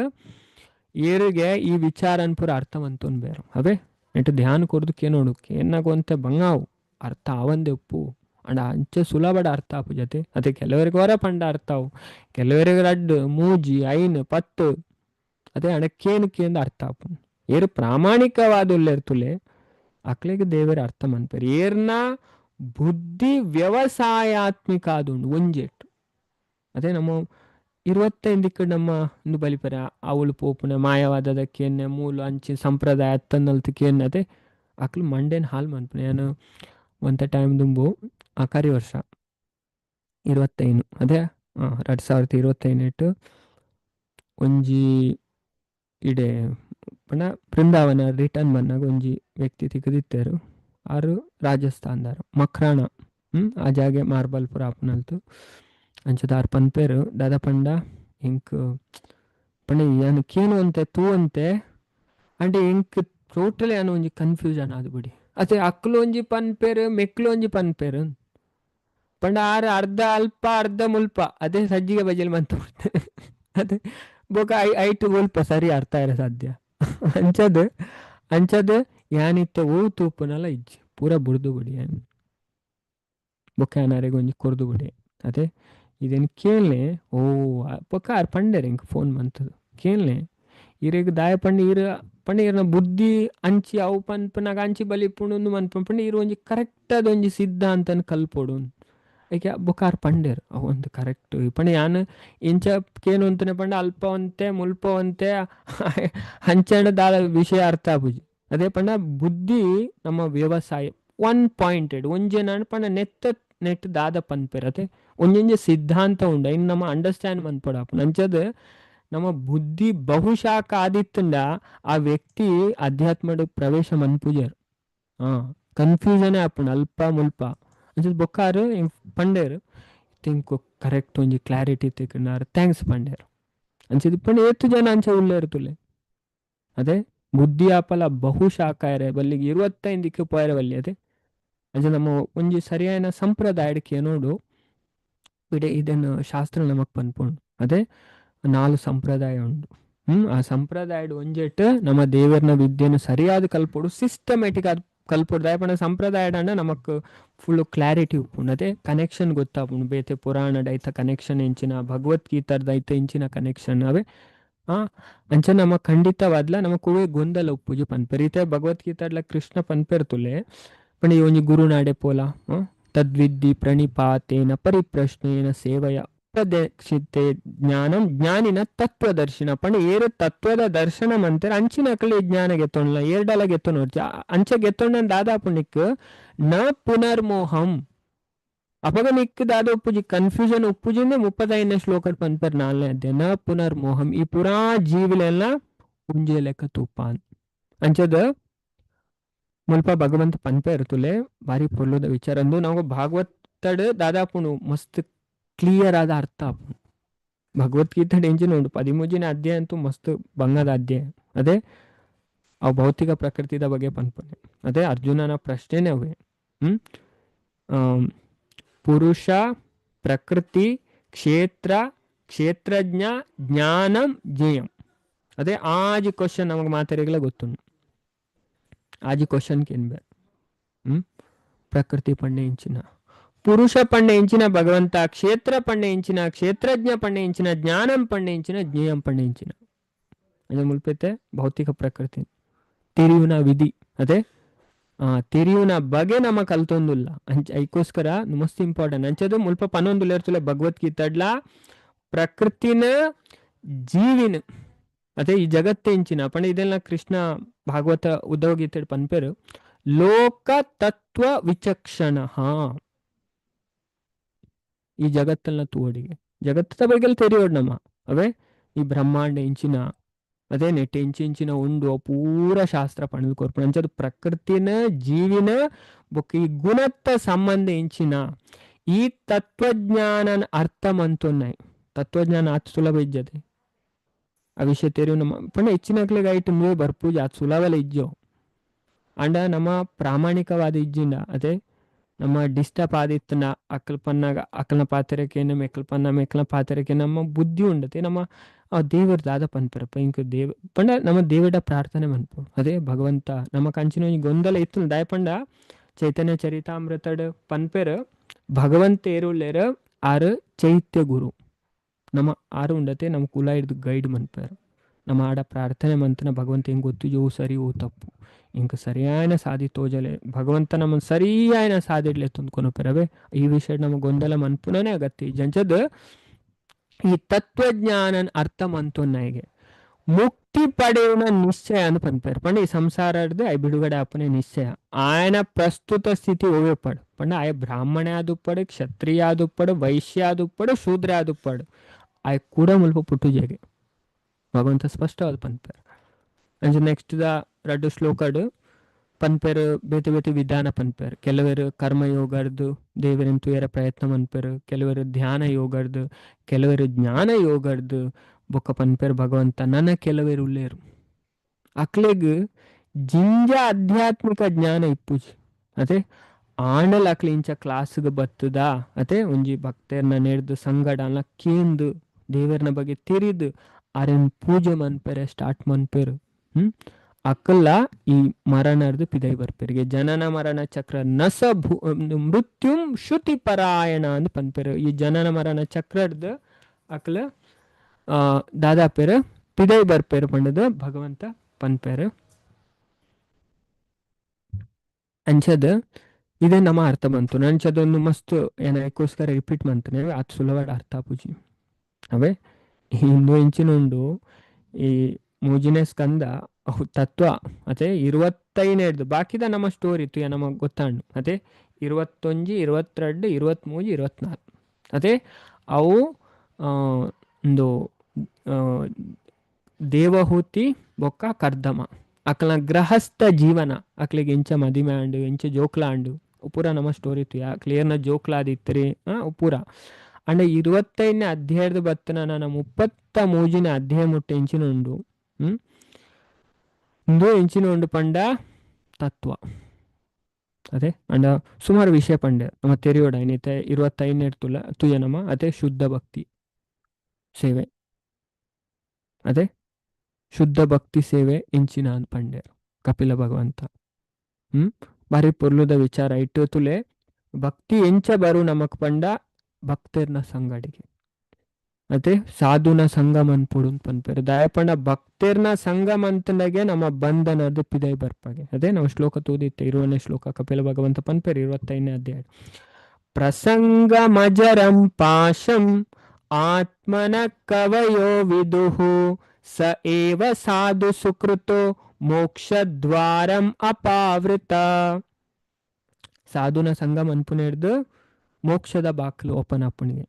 ಏರಿಗೆ ಈ ವಿಚಾರ ಅನ್ಪುರ ಅರ್ಥ ಮಂತೋನ್ ಬೇರೆ ಅವೇ ನೆಟ್ಟು ಧ್ಯಾನ ಕೊರ್ದಕ್ಕೆ ನೋಡು ಏನಾಗುವಂತೆ ಬಂಗಾವು ಅರ್ಥ ಆವಂದೆ ಉಪ್ಪು ಅಂಡ ಅಂಚೆ ಸುಲಭಡ ಅರ್ಥ ಆಪು ಜೊತೆ ಅದೇ ಕೆಲವರಿಗೆ ಹೊರ ಪಂಡ ಅರ್ಥವು ಕೆಲವರಿಗೆ ರಡ್ಡು ಮೂಜಿ ಐನು ಪತ್ತು ಅದೇ ಅಣಕ್ಕೇನಕ್ಕೆ ಅರ್ಥ ಆಪು ಏರು ಪ್ರಾಮಾಣಿಕವಾದ ಉಲ್ಲೇರ್ತುಲೆ ಅಕ್ಳಿಗೆ ದೇವರ ಅರ್ಥ ಮನ್ಪೇರು ಏರ್ನ ಬುದ್ಧಿ ವ್ಯವಸಾಯಾತ್ಮಿಕ ಆದುಂಡು ಒಂಜೆಟ್ಟು ಅದೇ ನಮ್ಮ 25 ನಮ್ಮ ಒಂದು ಬಲಿಪರ ಅವಳು ಪೋಪುನ ಮಾಯವಾದದಕ್ಕೇನೆ ಮೂಲ ಅಂಚಿ ಸಂಪ್ರದಾಯ ಅತ್ತನ್ನಲ್ತಕ್ಕೇನೆ ಅದೇ ಅಕ್ಲು ಮಂಡೇನ ಹಾಲು ಮನ್ಪುನೆ ನಾನು ಒಂಥ ಟೈಮ್ ದುಂಬು ಆಕಾರಿ ವರ್ಷ 25 ಅದೇ 2025 ಒಂಜಿ ಇಡೆ ಪಣ ಬೃಂದಾವನ ರಿಟರ್ನ್ ಬಂದಾಗ ಒಂಜಿ ವ್ಯಕ್ತಿ ತಿಕ್ಕದಿತ್ತೇರು ಆರು ರಾಜಸ್ಥಾನದಾರ ಮಕ್ರಾಣ ಆ ಜಾಗೆ ಮಾರ್ಬಲ್ಪುರ ಆಪನಲ್ತು ಅಂಚದಾರು ಪನ್ಪೇರು ದಾದ ಪಂಡ ಇಂಕ್ ಪಣ ಏನಕ್ಕೇನು ಅಂತೆ ತೂ ಅಂತೆ అంటే ఇంక టోటల్ అని ಒಂಜಿ ಕನ್ಫ್ಯೂಷನ್ ಆದು ಬಿಡಿ ಅದೇ ಅಕ್ಲು ಒಂಜಿ ಪನ್ಪೇರು ಮೆಕ್ಲು ಒಂಜಿ ಪನ್ಪೇರು ಪಂಡ ಆರು ಅರ್ಧ ಅಲ್ಪ ಅರ್ಧ ಮುಲ್ಪ ಅದೇ ಸಜ್ಜಿಗೆ ಬಜಲ್ ಮಂತ ಅದೇ ಬೊಕ ಐಟು ಮುಲ್ಪ ಸರಿ ಅರ್ಥ ಇರ ಸಾಧ್ಯ ಅಂಚದು ಯಾನಿತ್ತ ಓ ತೂಪುನಲ್ಲ ಇಜ್ಜಿ ಪೂರ ಬುಡ್ದು ಬಿಡಿ ಏನು ಬೊಕ ಏನಾರಿಗೆ ಒಂಜಿ ಕೊರ್ದು ಬಿಡಿ ಅದೇ ಇದೇನು ಕೇಳಲೆ ಓ ಬೊಕ ಆರು ಪಂಡೇರು ಇಂಕ ಫೋನ್ ಮಂತದು ಕೇಳಲೆ ಇರೆಗ್ ದಾಯ ಪಂಡ ಪಂಡ ಇರನ ಬುದ್ಧಿ ಅಂಚಿ ಅವು ಪನ್ಪನಾಗ ಅಂಚಿ ಬಲಿ ಪುಣೊಂದು ಮನ್ಪಂಡ ಇರು ಒಂಜಿ ಕರೆಕ್ಟ್ ಅದ ಒಂಜಿ ಸಿದ್ಧಾಂತನ ಕಲ್ಪೊಡು ಏಕೆ ಬೊಕಾರ್ ಪಂಡೇರು ಅವು ಒಂದು ಕರೆಕ್ಟ್ ಪಂಡ ಯಾನು ಇಂಚ ಕೇನು ಅಂತನೇ ಪಂಡ ಅಲ್ಪವಂತೆ ಮುಲ್ಪವಂತೆ ಹಂಚಣ ದಾದ ವಿಷಯ ಅರ್ಥ ಆಪುಜಿ ಅದೇ ಪಂಡ ಬುದ್ಧಿ ನಮ್ಮ ವ್ಯವಸಾಯ ಒನ್ ಪಾಯಿಂಟೆಡ್ ಒಂಜೆ ನಾನು ಪಂಡ ನೆಟ್ ದಾದ ಪನ್ಪೇರು ಅದೇ ಒಂಜೊಂಜೆ ಸಿದ್ಧಾಂತ ಉಂಡ ಇನ್ನು ನಮ್ಮ ಅಂಡರ್ಸ್ಟ್ಯಾಂಡ್ ಮನ್ಪಡಾಪು ನಂಚದ ನಮ್ಮ ಬುದ್ಧಿ ಬಹುಶಾಖ ಆದಿತ್ತಂಡ ಆ ವ್ಯಕ್ತಿ ಅಧ್ಯಾತ್ಮದ ಪ್ರವೇಶ ಮನ್ಪುಜರ್ ಕನ್ಫ್ಯೂಷನ್ ಆಪುಂಡು ಅಲ್ಪ ಮುಲ್ಪ ಅಂಚದ ಬೊಕ್ಕಾರು ಪಂಡೇರು ತಿಂಕು ಕರೆಕ್ಟ್ ಒಂಜಿ ಕ್ಲಾರಿಟಿ ತಿಕ್ಕಂಡಾರು ಥ್ಯಾಂಕ್ಸ್ ಪಂಡೇರು ಅಂಚದ ಪಂಡ ಏತು ಜನ ಅಂಚ ಉಳ್ಳೇರ್ತುಲೆ ಅದೇ ಬುದ್ಧಿ ಆಪಲ ಬಹುಶಾಖ ಇರೆ ಬಲ್ಲಿಗೆ 25 ಪೋಯರ ಬಲ್ಲಿ ಅದೇ ಅಂಚ ನಮ್ಮ ಒಂಜಿ ಸರಿಯಾದ ಸಂಪ್ರದಾಯಕ್ಕೆ ನೋಡು ಇಡೆ ಇದನ್ನು ಶಾಸ್ತ್ರ ನಮಕ್ ಪನ್ಪುಂಡು ಅದೇ 4 ಸಂಪ್ರದಾಯ ಉಂಡು ಆ ಸಂಪ್ರದಾಯಡ್ ಒಂಜೆಟ್ ನಮ್ಮ ದೇವರನ ವಿದ್ಯೆನು ಸರಿಯಾದ ಕಲ್ಪೊಡು ಸಿಸ್ಟಮೆಟಿಕ್ ಆದ ಕಲ್ಪೊಡು ದಾಯಪಂಡ ಸಂಪ್ರದಾಯಡ್ ಅಂಡ ನಮಕ್ ಫುಲ್ ಕ್ಲಾರಿಟಿ ಉಪ್ಪುಂಡು ಅದೇ ಕನೆಕ್ಷನ್ ಗೊತ್ತಾಪುಂಡು ಬೇತೆ ಪುರಾಣಡ್ ಐತ ಕನೆಕ್ಷನ್ ಎಂಚಿನ ಭಗವದ್ಗೀತಾರ್ದ ಐತ ಇಂಚಿನ ಕನೆಕ್ಷನ್ ಅವೇ ಅಂಚ ನಮ್ಮ ಖಂಡಿತವಾದ್ಲ ನಮಕ್ ಉವೆ ಗೊಂದಲ ಉಪ್ಪುಜಿ ಪನ್ಪೇರು ಈತೆ ಭಗವದ್ಗೀತಾಡ್ಲ ಕೃಷ್ಣ ಪನ್ಪೇರು ತುಲೆ ಪಂಡ ಈ ಒಂಜಿ ಗುರುನಾಡೆ ಪೋಲ ತದ್ವಿದ್ದಿ ಪ್ರಣಿಪಾತೇನ ಪರಿಪ್ರಶ್ನೇನ ಸೇವಯ ಉಪದೇಕ್ಷಿತೆ ಜ್ಞಾನಂ ಜ್ಞಾನಿನ ತತ್ವದರ್ಶನ ಪಂಡ ಏರು ತತ್ವದ ದರ್ಶನ ಮಂತಾರೆ ಅಂಚಿನ ಅಕಲಿ ಜ್ಞಾನ ಗೆತ್ತೊಂಡ್ಲ ಏರ್ಡಲ ಗೆತ್ತೊಂಡು ಅಂಚ ಗೆತ್ತೊಂಡ ದಾದಾಪು ನಿಕ್ ನ ಪುನರ್ಮೋಹಂ ಅಪಗ ನಿಕ್ ದಾದ ಉಪ್ಪುಜಿ ಕನ್ಫ್ಯೂಷನ್ ಉಪ್ಪುಜಿಂದ 35ನೇ ಶ್ಲೋಕಡ್ ಪನ್ಪೇರು 4ನೇ ಅಧ್ಯಾಯ ನ ಪುನರ್ಮೋಹಂ ಈ ಪುರಾ ಜೀವಿಲೆಲ್ಲ ಉಂಜೆ ಲೆಕ್ಕ ತೂಪಾನ್ ಅಂಚದ ಮುಲ್ಪ ಭಗವಂತ ಪನ್ಪೇರು ತುಲೆ ಬಾರಿ ಪೊರ್ಲುದ ವಿಚಾರ ಅಂದು ನಾವು ಭಾಗವತಡ್ ದಾದಾಪುನು ಮಸ್ತ್ ಕ್ಲಿಯರ್ ಆದ ಅರ್ಥ ಆಪುಂಡು ಭಗವದ್ಗೀತೆ ಎಂಜಿ ನೋಡು 13ನೇ ಅಧ್ಯಾಯ ಅಂತೂ ಮಸ್ತ್ ಬಂಗದ ಅಧ್ಯಾಯ ಅದೇ ಅವು ಭೌತಿಕ ಪ್ರಕೃತಿದ ಬಗ್ಗೆ ಪನ್ಪನೆ ಅದೇ ಅರ್ಜುನನ ಪ್ರಶ್ನೆನೇ ಅವೇ ಪುರುಷ ಪ್ರಕೃತಿ ಕ್ಷೇತ್ರ ಕ್ಷೇತ್ರಜ್ಞ ಜ್ಞಾನಂ ಜ್ಞೇಯಂ ಅದೇ ಆಜಿ ಕ್ವಶನ್ ನಮಗೆ ಮಾತಾಡಿಗಳ ಗೊತ್ತುಂಡು ಆಜಿ ಕ್ವಶನ್ ಕೇನ್ಬೆ ಪ್ರಕೃತಿ ಪಂಡೆ ಇಂಚಿನ ಪುರುಷ ಪಂಡೆ ಇಂಚಿನ ಭಗವಂತ ಕ್ಷೇತ್ರ ಪಂಡೆ ಇಂಚಿನ ಕ್ಷೇತ್ರಜ್ಞ ಪಂಡೆ ಇಂಚಿನ ಜ್ಞಾನಂ ಪಂಡೆ ಇಂಚಿನ ಜ್ಞೇಯಂ ಪಂಡೆ ಇಂಚಿನ ಅದೇ ಮುಲ್ಪೈತೆ ಭೌತಿಕ ಪ್ರಕೃತಿ ತಿರಿಯುನ ವಿಧಿ ಅದೇ ತಿರಿಯುನ ಬಗೆ ನಮ್ಮ ಕಲ್ತೊಂದುಲ್ಲ ಐಕೋಸ್ಕರ ಮಸ್ತ್ ಇಂಪಾರ್ಟೆಂಟ್ ಅಂಚದು ಮುಲ್ಪ ಪನ್ನೊಂದುಲ್ಲ ಇರ್ತಲೆ ಭಗವದ್ಗೀತಾಡ್ಲ ಪ್ರಕೃತಿನ ಜೀವಿನ ಅದೇ ಈ ಜಗತ್ತೆ ಇಂಚಿನ ಪಂಡ ಇದೆಲ್ಲ ಕೃಷ್ಣ ಭಾಗವತ ಉದ್ಧವ ಗೀತೆ ಪನ್ಪೇರು ಲೋಕ ತತ್ವ ವಿಚಕ್ಷಣ. ಈ ಜಗತ್ತನ್ನ ತೂವಡಿಗೆ ಜಗತ್ತ ಬಗ್ಗೆಲ್ಲ ತೆರಿಯೋಡು ನಮ್ಮ ಅವೇ ಈ ಬ್ರಹ್ಮಾಂಡ ಇಂಚಿನ ಅದೇ ನೆಟ್ ಇಂಚಿನ ಉಂಡು ಪೂರ ಶಾಸ್ತ್ರ ಪಣದು ಕೊರ್ಪಣ ಅಂಚದು ಪ್ರಕೃತಿನ ಜೀವಿನ ಬೊಕ್ಕ ಈ ಗುಣತ್ತ ಸಂಬಂಧ ಇಂಚಿನ ಈ ತತ್ವಜ್ಞಾನನ ಅರ್ಥ ಮಂತೊನ್ನಾಯಿ ತತ್ವಜ್ಞಾನ ಅತ್ ಸುಲಭ ಇಜ್ಜದೆ ಆ ವಿಷಯ ತೆರಿವು ನಮ್ಮ ಪಂಡ ಹೆಚ್ಚಿನಕ್ಲಿಗೆ ಐಟು ನೀವೇ ಬರ್ಪೂಜ ಅದು ಸುಲಭಲ್ಲ ಇಜ್ಜೋ ಅಂಡ ನಮ್ಮ ಪ್ರಾಮಾಣಿಕವಾದ ಇಜ್ಜಿಂಡ ಅದೇ ನಮ್ಮ ಡಿಸ್ಟರ್ಬ್ ಆದಿತ್ತನ ಅಕ್ಕಲ್ ಪನ್ನಾಗ ಅಕ್ಕಲ್ನ ಪಾತ್ರಕ್ಕೆ ನಮ್ಮ ಮೆಕ್ಕಲ ಪಾತ್ರಕ್ಕೆ ನಮ್ಮ ಬುದ್ಧಿ ಉಂಡತೆ ನಮ್ಮ ದೇವರ ದಾದ ಪನ್ಪರಪ್ಪ ಇಂಕ ದೇವ ಪಂಡ ನಮ್ಮ ದೇವಡ ಪ್ರಾರ್ಥನೆ ಮನ್ಪು ಅದೇ ಭಗವಂತ ನಮ್ಮ ಕಂಚಿನ ಗೊಂದಲ ಇತ್ತು ದಾಯ ಪಂಡ ಚೈತನ್ಯ ಚರಿತಾಮೃತಡ್ ಪನ್ಪೆರ್ ಭಗವಂತ ಏರುಳ್ಳೇರ ಆರು ಚೈತ್ಯ ಗುರು ನಮ್ಮ ಆರು ಉಂಡತೆ ನಮ್ಮ ಕುಲ ಹಿಡ್ದು ಗೈಡ್ ಮನ್ಪೇರು ನಮ್ಮ ಆಡ ಪ್ರಾರ್ಥನೆ ಮಂತನ ಭಗವಂತ ಹೆಂಗೆ ಗೊತ್ತು ಓ ಸರಿ ಓ ತಪ್ಪು ಇಂಕ ಸರಿಯಾನ ಸಾಧಿ ತೋಜಲೆ ಭಗವಂತ ನಮ್ಮನ್ನು ಸರಿಯಾನ ಸಾಧಿಡ್ಲೆ ತುಂದ್ಕೊನಪೆರವೆ ಈ ವಿಷಯ ನಮ್ಮ ಗೊಂದಲ ಮನ್ಪುನೇ ಅಗತ್ಯ ಜಂಚದ ಈ ತತ್ವಜ್ಞಾನನ ಅರ್ಥ ಮಂತೊನ್ನೈಗೆ ಮುಕ್ತಿ ಪಡೆಯುವ ನಿಶ್ಚಯ ಅಂತ ಪನ್ಪೇರು ಪಂಡ ಈ ಸಂಸಾರದ ಐ ಬಿಡುಗಡೆ ಅಪ್ಪನೆ ನಿಶ್ಚಯ ఆయన ಪ್ರಸ್ತುತ ಸ್ಥಿತಿ ಓವೇ ಪಡು ಪಂಡ ಆಯ ಬ್ರಾಹ್ಮಣ ಆದುಪ್ಪಡು ಕ್ಷತ್ರಿಯ ಆದುಪ್ಪಡು ವೈಶ್ಯ ಆದುಪ್ಪಡು ಶೂದ್ರ ಆದುಪ್ಪಡು ಆಯ ಕೂಡ ಮುಲ್ಪ ಪುಟ್ಟು ಜೇಗೆ ಭಗವಂತ ಸ್ಪಷ್ಟವಾದ ಪನ್ಪೇರು ಅಂಚ ನೆಕ್ಸ್ಟ್ ದ 2 ಶ್ಲೋಕಡು ಪನ್ಪೇರು ಬೇತೆ ಬೇತೆ ವಿಧಾನ ಪನ್ಪೇರು ಕೆಲವರು ಕರ್ಮಯೋಗರ್ದು ದೇವರಿನ ತುಯರ ಪ್ರಯತ್ನ ಮನ್ಪೇರು ಕೆಲವರು ಧ್ಯಾನ ಯೋಗರ್ದು ಕೆಲವರು ಜ್ಞಾನ ಯೋಗರ್ದು ಬೊಕ್ಕ ಪನ್ಪೇರು ಭಗವಂತ ನನ್ನ ಕೆಲವರು ಉಳ್ಳೇರು ಅಕ್ಲೆಗ್ ಜಿಂಜ ಆಧ್ಯಾತ್ಮಿಕ ಜ್ಞಾನ ಇಪ್ಪುಜಿ ಅದೇ ಆಂಡಲ್ ಅಕ್ಲೆ ಇಂಚ ಕ್ಲಾಸ್ಗೆ ಬತ್ತದ ಅದೇ ಒಂಜಿ ಭಕ್ತರ್ನ ನೆಡ್ದು ಸಂಗಡನ ಕೇಂದು ದೇವರನ ಬಗ್ಗೆ ತಿರಿದು ಅರೆನ್ ಪೂಜೆ ಮನ್ಪೇರೆ ಸ್ಟಾರ್ಟ್ ಮನ್ಪೇರು ಅಕ್ಕಲ್ಲ ಈ ಮರಣರ್ದು ಪಿದೈ ಬರ್ಪೇರಿಗೆ ಜನನ ಮರಣ ಚಕ್ರ ನಸ ಮೃತ್ಯುಂ ಶ್ರುತಿ ಪರಾಯಣ ಅಂತ ಪನ್ಪೇರು ಈ ಜನನ ಮರಣ ಚಕ್ರರ್ದು ಅಕ್ಕಲ ದಾದಾಪೇರು ಪಿದೈ ಬರ್ಪೇರು ಪಂಡದ ಭಗವಂತ ಪನ್ಪೇರು ಅಂಚದ ಇದೇ ನಮ್ಮ ಅರ್ಥ ಬಂತು ನಂಚದೊಂದು ಮಸ್ತ್ ಏನಕ್ಕೋಸ್ಕರ ರಿಪೀಟ್ ಮಂತಾನೆ ಅದು ಸುಲಭ ಅರ್ಥ ಪೂಜಿ ಅವೇ ಹಿಂದೂ ಇಂಚಿನುಂಡು ಈ ಮೂಜಿನೇ ಸ್ಕಂದ ತತ್ವ ಅದೇ 25 ಬಾಕಿದ ನಮ್ಮ ಸ್ಟೋರಿ ಇತ್ತು ನಮಗೆ ಗೊತ್ತಾಂಡು ಅದೇ 21 22 23 24 ಅದೇ ಅವು ಒಂದು ದೇವಹೂತಿ ಬೊಕ್ಕ ಕರ್ದಮ ಅಕ್ಲ ಗೃಹಸ್ಥ ಜೀವನ ಅಕ್ಲಿಗೆ ಇಂಚ ಮದಿಮೆ ಆಂಡು ಇಂಚ ಜೋಕ್ಲ ಆಂಡು ಪೂರ ನಮ್ಮ ಸ್ಟೋರಿ ಇತ್ತು ಕ್ಲಿಯರ್ನ ಜೋಕ್ಲಾದಿತ್ತರಿ ಪೂರ ಅಂಡ 25ನೇ ಅಧ್ಯಾಯದ ಬತ್ತನ ನಾನು 33ನೇ ಅಧ್ಯಾಯ ಮುಟ್ಟ ಇಂಚಿನುಂಡು ಇಂದು ಇಂಚಿನುಂಡು ಪಂಡ ತತ್ವ ಅದೇ ಅಂಡ ಸುಮಾರು ವಿಷಯ ಪಂಡ ನಮ್ಮ ತೆರಿಯೋಡ ಏನೈತೆ 25ನೇ ತುಯ ನಮ್ಮ ಅದೇ ಶುದ್ಧ ಭಕ್ತಿ ಸೇವೆ ಅದೇ ಶುದ್ಧ ಭಕ್ತಿ ಸೇವೆ ಇಂಚಿನ ಅಂತ ಪಂಡೆ ಕಪಿಲ ಭಗವಂತ ಬಾರಿ ಪೊರ್ಲುದ ವಿಚಾರ ಇಟ್ಟು ತುಲೆ ಭಕ್ತಿ ಎಂಚ ಬರು ನಮಕ್ ಪಂಡ ಭಕ್ತರ್ನ ಸಂಗಡಿಗೆ ಅದೇ ಸಾಧುನ ಸಂಗಮನ್ ಪುಡುನ್ ಪನ್ಪೇರು ದಯಪಂಡ ಭಕ್ತರ್ನ ಸಂಗಮಂತನಾಗೆ ನಮ್ಮ ಬಂಧನದ ಪಿದೈ ಬರ್ಪಾಗೆ ಅದೇ ನಾವು ಶ್ಲೋಕ ತೋದಿತ್ತೆ 20ನೇ ಶ್ಲೋಕ ಕಪಿಲ ಭಗವಂತ ಪನ್ಪೇರು 25ನೇ ಅಧ್ಯಾಯ ಪ್ರಸಂಗ ಮಜರಂ ಪಾಶಂ ಆತ್ಮನ ಕವಯೋ ವಿದುಹು ಸ ಏವ ಸಾಧು ಸುಕೃತೋ ಮೋಕ್ಷ ದ್ವಾರಂ ಅಪಾವೃತ ಸಾಧುನ ಸಂಗಮ ಅನ್ಪುನೇರ್ದು ಮೋಕ್ಷದ ಬಾಕ್ಲು ಓಪನ್ ಅಪ್ಪಣಿಗೆ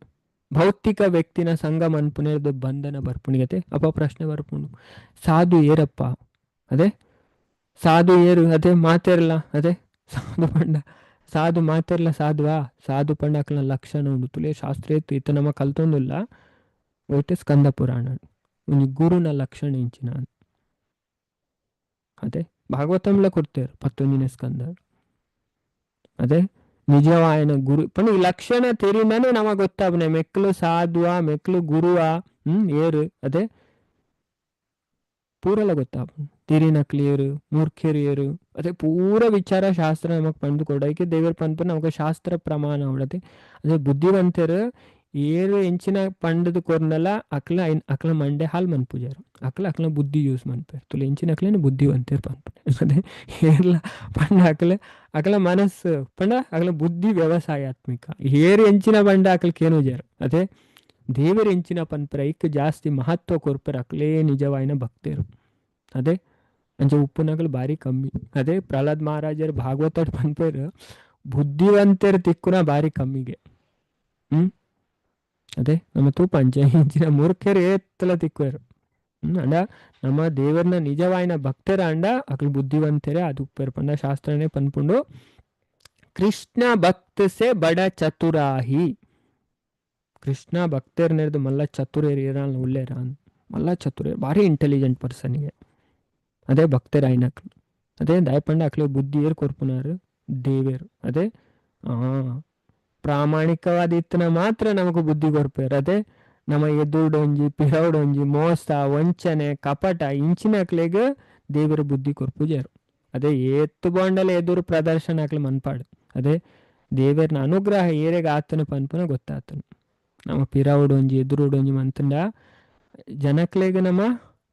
ಭೌತಿಕ ವ್ಯಕ್ತಿನ ಸಂಗಮ ಅನ್ಪುನೇರ್ದು ಬಂಧನ ಬರ್ಪುಣಿಗತೆ ಅಪ್ಪ ಪ್ರಶ್ನೆ ಬರ್ಪುಣು ಸಾಧು ಏರಪ್ಪ ಅದೇ ಸಾಧು ಏರು ಅದೇ ಮಾತೇರಲ್ಲ ಅದೇ ಸಾಧು ಪಂಡ ಸಾಧು ಮಾತೇರ್ಲ ಸಾಧುವಾ ಸಾಧು ಪಂಡಕ್ಲ ಲಕ್ಷಣ ಉಂಡು ತುಲೆ ಶಾಸ್ತ್ರ ಇತ್ತು ಇತ್ತು ನಮ್ಮ ಕಲ್ತೊಂದಿಲ್ಲ ಒಯ್ಟು ಸ್ಕಂದ ಪುರಾಣ ಒಂದು ಗುರುನ ಲಕ್ಷಣ ಇಂಚಿನ ಅದೇ ಭಾಗವತಂಲ ಕೊಡ್ತೇರು 11ನೇ ಸ್ಕಂದ ಅದೇ ನಿಜವಾಯನ ಗುರು ಪಂಡ ಈ ಲಕ್ಷಣ ತೆರಿನೇ ನಮಗ್ ಗೊತ್ತಾವನೆ ಮೆಕ್ಲು ಸಾಧುವಾ ಮೆಕ್ಲು ಗುರುವಾ ಏರು ಅದೇ ಪೂರೆಲ್ಲ ಗೊತ್ತಾಪ ತಿರಿನ ಕ್ಲಿಯರ್ ಮೂರ್ಖೇರು ಏರು ಅದೇ ಪೂರ ವಿಚಾರ ಶಾಸ್ತ್ರ ನಮಗ್ ಪಂದು ಕೊಡೋಕೆ ದೇವರ ಪಂಪ ನಮಗ ಶಾಸ್ತ್ರ ಪ್ರಮಾಣ ಅವಡತೆ ಅದೇ ಬುದ್ಧಿವಂತರು ಏರು ಎಂಚಿನ ಪಂಡದ ಕೊರ್ನಲ್ಲ ಅಕ್ಲ ಮಂಡೆ ಹಾಲ್ ಮನ್ಪೂಜಾರು ಅಕ್ಲ ಬುದ್ಧಿ ಯೂಸ್ ಮನ್ಪೇರು ತುಲೆ ಎಂಚಿನ ಅಕ್ಲೇನು ಬುದ್ಧಿವಂತರು ಪನ್ಪೆ ಅದೇ ಏರ್ಲ ಪಂಡ ಅಕ್ಲ ಮನಸ್ಸು ಪಂಡ ಅಕ್ಲ ಬುದ್ಧಿ ವ್ಯವಸಾಯಾತ್ಮಿಕ ಏರು ಎಂಚಿನ ಪಂಡ ಅಕ್ಲಕ್ಕೇನು ಜಾರು ಅದೇ ದೇವರ ಎಂಚಿನ ಪನ್ಪರ ಇಕ್ ಜಾಸ್ತಿ ಮಹತ್ವ ಕೊರ್ಪರ ಅಕ್ಲೇ ನಿಜವಾಯಿನ ಭಕ್ತರು ಅದೇ ಅಂಚೆ ಉಪ್ಪುನಕಲು ಬಾರಿ ಕಮ್ಮಿ. ಅದೇ ಪ್ರಹ್ಲಾದ್ ಮಹಾರಾಜರ ಭಾಗವತ ಪನ್ಪೇರು ಬುದ್ಧಿವಂತರ ತಿಕ್ಕುನ ಬಾರಿ ಕಮ್ಮಿಗೆ. ಅದೇ ನಮ್ಮ ತೂಪ ಅಂಚೆ ಇಂಚಿನ ಮೂರ್ಖರು ಏತ್ತಲ ತಿಕ್ಕುವರು. ಅಂಡ ನಮ್ಮ ದೇವರನ್ನ ನಿಜವಾಯಿನ ಭಕ್ತರ ಅಂಡ ಅಕ್ಲು ಬುದ್ಧಿವಂತರೇ ಅದು ಉಪ್ಪೇರು ಪಂಡ ಶಾಸ್ತ್ರನೇ ಪನ್ಪುಂಡು ಕೃಷ್ಣ ಭಕ್ತ ಸೆ ಬಡ ಚತುರಾಹಿ. ಕೃಷ್ಣ ಭಕ್ತರ್ ನೆರೆದು ಮಲ್ಲ ಚತುರೇರು ಇರಲ್ಲ ಉಳ್ಳೇರ ಮಲ್ಲ ಚತುರೇರು ಭಾರಿ ಇಂಟೆಲಿಜೆಂಟ್ ಪರ್ಸನ್ಗೆ. ಅದೇ ಭಕ್ತರ್ ಆಯ್ನಕ್ಲು ಅದೇ ದಾಯಪಂಡ ಅಕ್ಲು ಬುದ್ಧಿ ಏರು ಕೊರ್ಪುನಾರು ದೇವೇರು. ಅದೇ ಪ್ರಾಮಾಣಿಕವಾದ ಇತ್ತನ ಮಾತ್ರ ನಮಗೂ ಬುದ್ಧಿ ಕೊರ್ಪೇರು. ಅದೇ ನಮ್ಮ ಎದುರುಡೊಂಜಿ ಪಿರವುಡೊಂಜಿ ಮೋಸ ವಂಚನೆ ಕಪಟ ಇಂಚಿನಕ್ಲೆಗೆ ದೇವರ ಬುದ್ಧಿ ಕೊರ್ಪುಜಾರು. ಅದೇ ಏತ್ತು ಬಾಂಡಲ ಎದುರು ಪ್ರದರ್ಶನ ಹಾಕ್ಲಿ ಮನ್ಪಾಡು. ಅದೇ ದೇವರನ ಅನುಗ್ರಹ ಏರೆಗೆ ಆತನ ಪನ್ಪನ ಗೊತ್ತಾತನು. ನಮ್ಮ ಪಿರವುಡೊಂಜಿ ಎದುರುಡೊಂಜಿ ಮಂತಂಡ ಜನಕ್ಲೆಗೆ ನಮ್ಮ